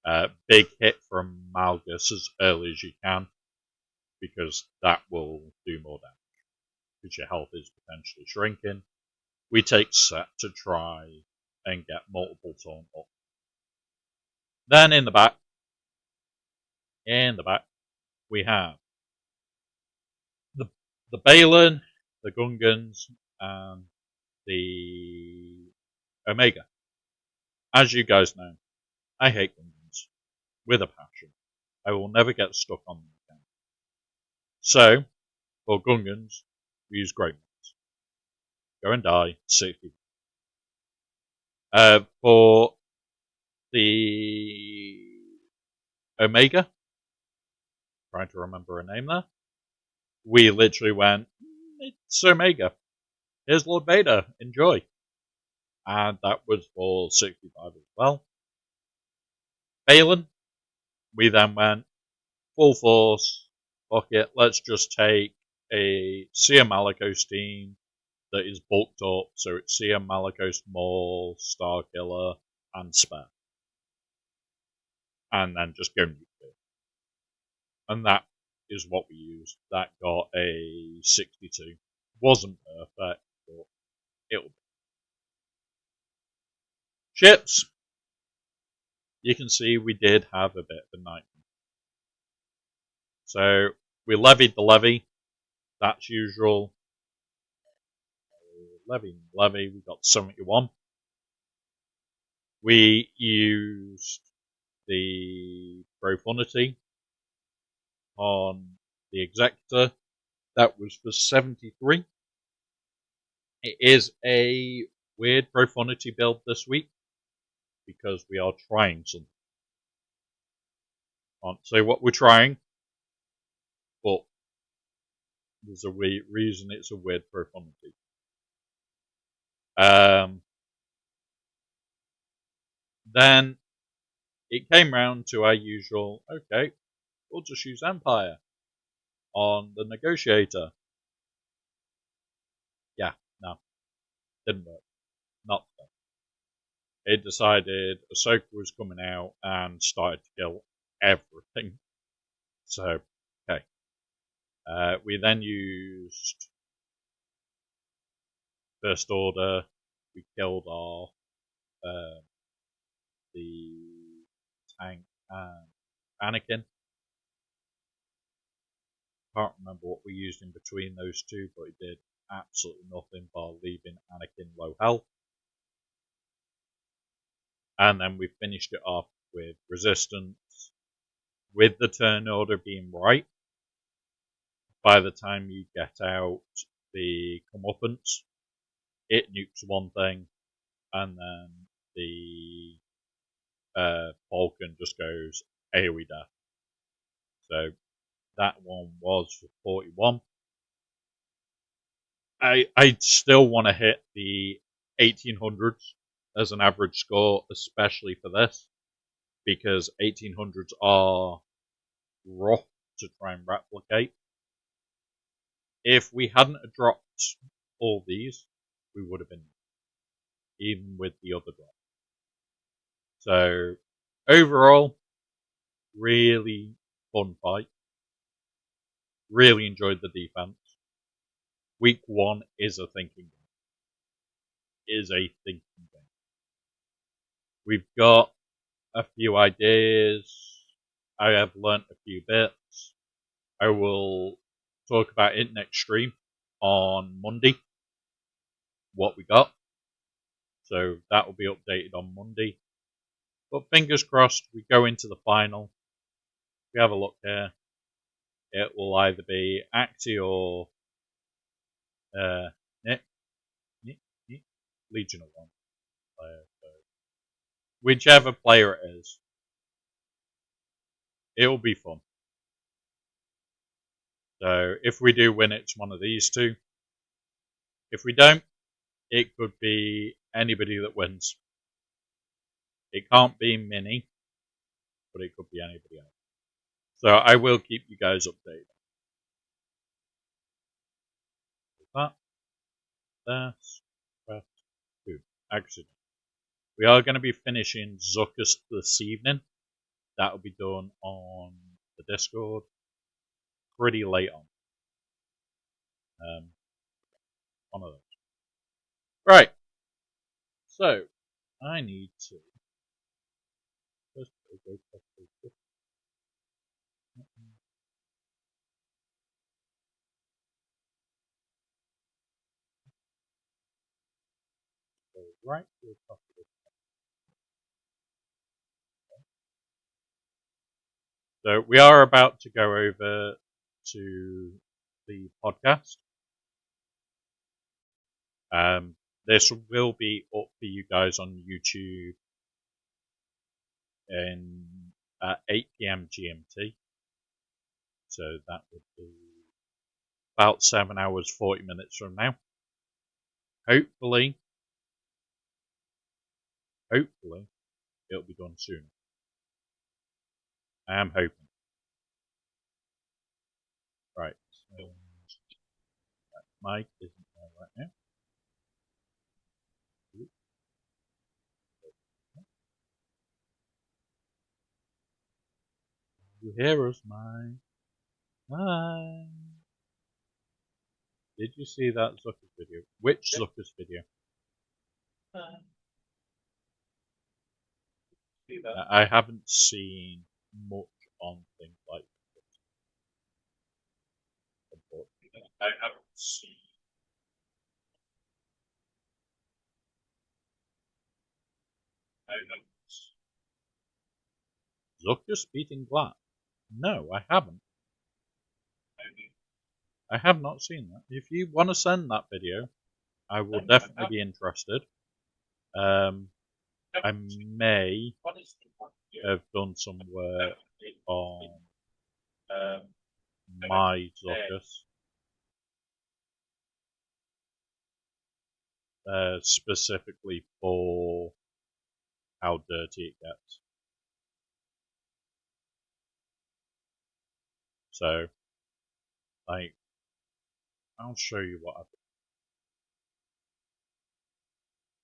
it. Big hit from Malgus as early as you can, because that will do more damage. Because your health is potentially shrinking. We take set to try and get multiple taunt up. Then in the back, we have the Balin, the Gungans, and the Omega. As you guys know, I hate Gungans with a passion. I will never get stuck on them again. So, for Gungans, we use Great Ones. Go and die, 60. For the Omega, trying to remember her name there, we literally went, it's Omega. Here's Lord Vader, enjoy. And that was for 65 as well. Balin, we then went full force, fuck it, let's just take a Sia Malicos team that is bulked up, so it's Sia Malicos, Maul, Starkiller, and Spare. And then just go nuke it. And that is what we used. That got a 62. Wasn't perfect, but it'll be. Ships. You can see we did have a bit of a nightmare. So we levied the levy. That's usual. Levy, we got 71. We used the Profundity on the Executor. That was for 73. It is a weird Profundity build this week because we are trying something. I can't say what we're trying, but there's a reason it's a weird Profundity. Then it came round to our usual, okay, we'll just use Empire on the Negotiator. Yeah, no, didn't work. Not so. It decided Ahsoka was coming out and started to kill everything. So, okay. We then used First Order. We killed off the tank and Anakin. Can't remember what we used in between those two, but it did absolutely nothing by leaving Anakin low health. And then we finished it off with Resistance, with the turn order being right. By the time you get out the comeuppance, it nukes one thing, and then the Falcon just goes AoE death. So that one was for 41. I still want to hit the 1800s as an average score, especially for this, because 1800s are rough to try and replicate. If we hadn't dropped all these, we would have been, even with the other drop. So overall, really fun fight. Really enjoyed the defense. Week 1 is a thinking game. We've got a few ideas. I have learnt a few bits. I will talk about it next stream on Monday, what we got. So that will be updated on Monday. But fingers crossed, we go into the final. We have a look here. It will either be Acti or Nick, Legion of One player. So whichever player it is, it will be fun. So if we do win, it's one of these two. If we don't, it could be anybody that wins. It can't be Mini, but it could be anybody else. So I will keep you guys updated. With that, press 2. Accident. We are going to be finishing Zuckus this evening. That will be done on the Discord pretty late on. One of those. Right. So I need to go right to the top of this. So we are about to go over to the podcast. This will be up for you guys on YouTube at 8 p.m. GMT. So that would be about 7 hours, 40 minutes from now. Hopefully, it'll be done soon. I am hoping. Right. So, Mike isn't there right now. You hear us, Mike? Hi. Did you see that Zucker's video? Which Zucker's video? I haven't seen much on things like this. I haven't seen. Zucker's beating Glass? No, I haven't. I have not seen that. If you want to send that video, I will definitely be interested. I may have done some work on my Zuckus, specifically for how dirty it gets. So, like, I'll show you what I've done.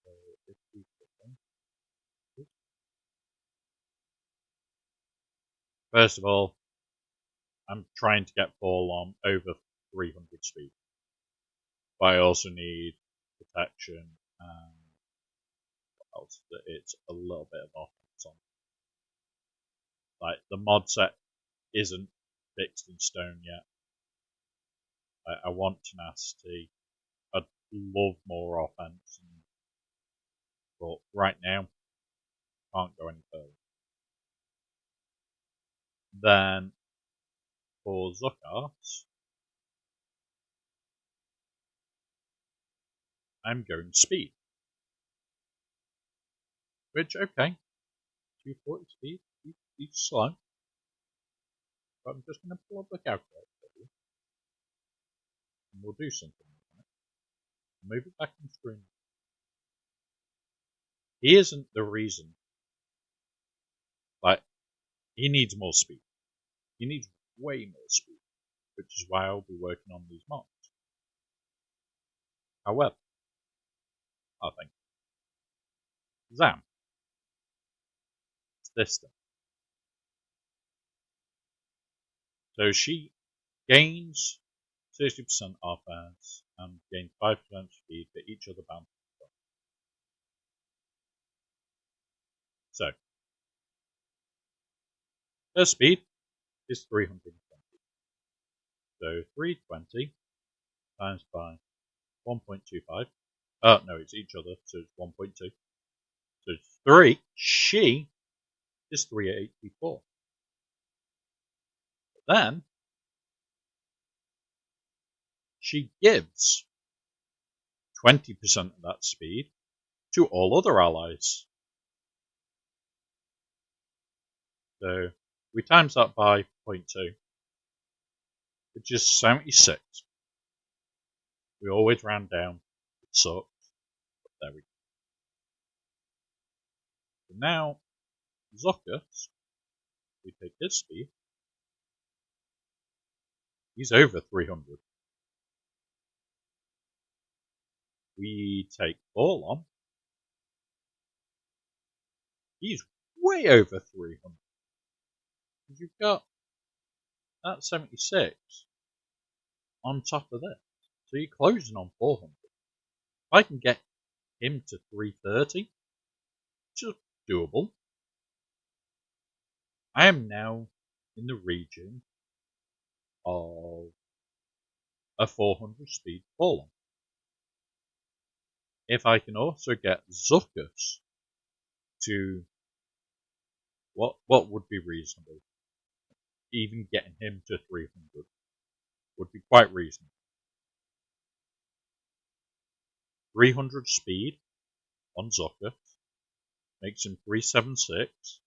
So if we First of all, I'm trying to get Fall on over 300 speed. But I also need protection and what else? That it's a little bit of offense on. Like, the mod set isn't fixed in stone yet. I want tenacity. I'd love more offense, but right now, can't go any further. Then for Zuckart, I'm going speed. Which, okay, 240 speed, he's slow. But I'm just going to pull up the calculator for you. And we'll do something on it. Move it back on screen. He isn't the reason. Like, he needs more speed. He needs way more speed, which is why I'll be working on these mods. However, I think Zam, it's this thing. So she gains 30% offense and gains 5% speed for each other bounce. So, her speed is 320. So 320 times by 1.25. No, it's each other, so it's 1.2. So it's 3. She is 384. But then she gives 20% of that speed to all other allies. So we times that by 0.2, which is 76. We always round down. It sucks. But there we go. So now, Zuckus, we take his speed. He's over 300. We take Orlon. He's way over 300. Because you've got that 76 on top of this. So you're closing on 400. If I can get him to 330, which is doable, I am now in the region of a 400 speed Orlon. If I can also get Zuckus to what would be reasonable, even getting him to 300 would be quite reasonable. 300 speed on Zuckus makes him 376.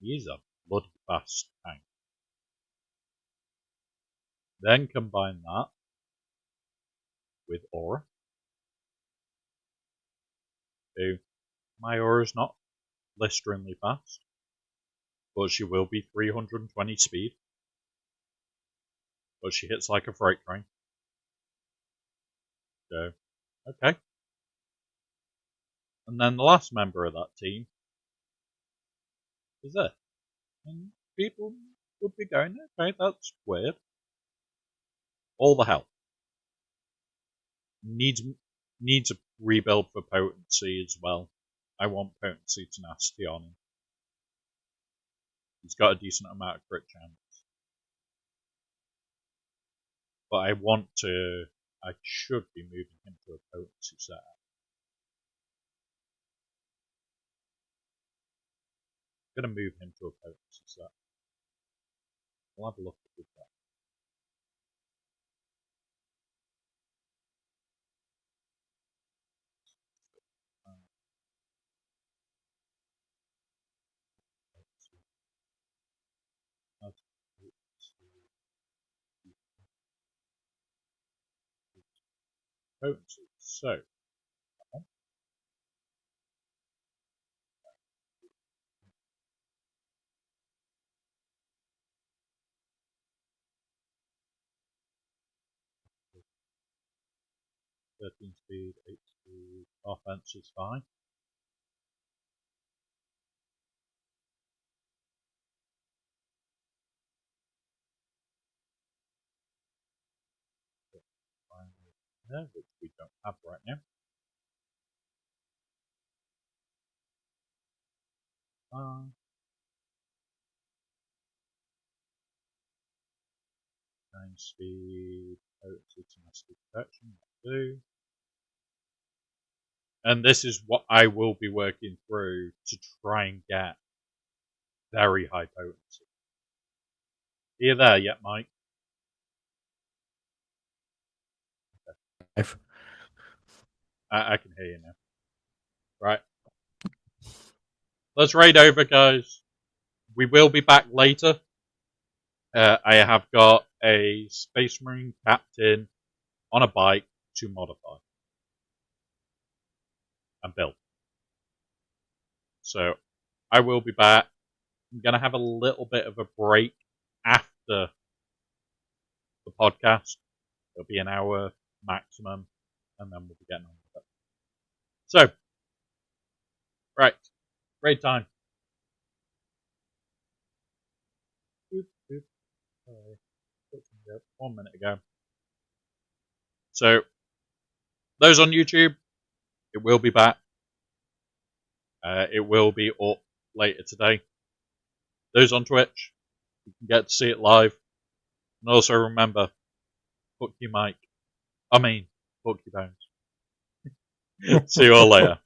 He is a bloody fast tank. Then combine that with Aura. So my Aura is not blisteringly fast, but she will be 320 speed. But she hits like a freight train. So, okay. And then the last member of that team is this. And people would be going, okay, that's weird. All the health. Needs a rebuild for potency as well. I want potency tenacity on him. He's got a decent amount of crit chance. But I should be moving him to a potency setup. I'm going to move him to a potency setup. We'll have a look at that. Potency. So, 13 speed, 8 speed. Offense is fine. There, which we don't have right now. 9 speed, potency, tenacity, protection, that'll do. And this is what I will be working through to try and get very high potency. Are you there yet, Mike? Okay. I can hear you now. Right. Let's raid over, guys. We will be back later. I have got a Space Marine captain on a bike to modify and build. So I will be back. I'm going to have a little bit of a break after the podcast. It'll be an hour maximum, and then we'll be getting on with it. So, right, raid time. 1 minute ago. So, those on YouTube, it will be back. It will be up later today. Those on Twitch, you can get to see it live. And also remember, fuck you, Mike. I mean, fuck you, Bones. See you all later.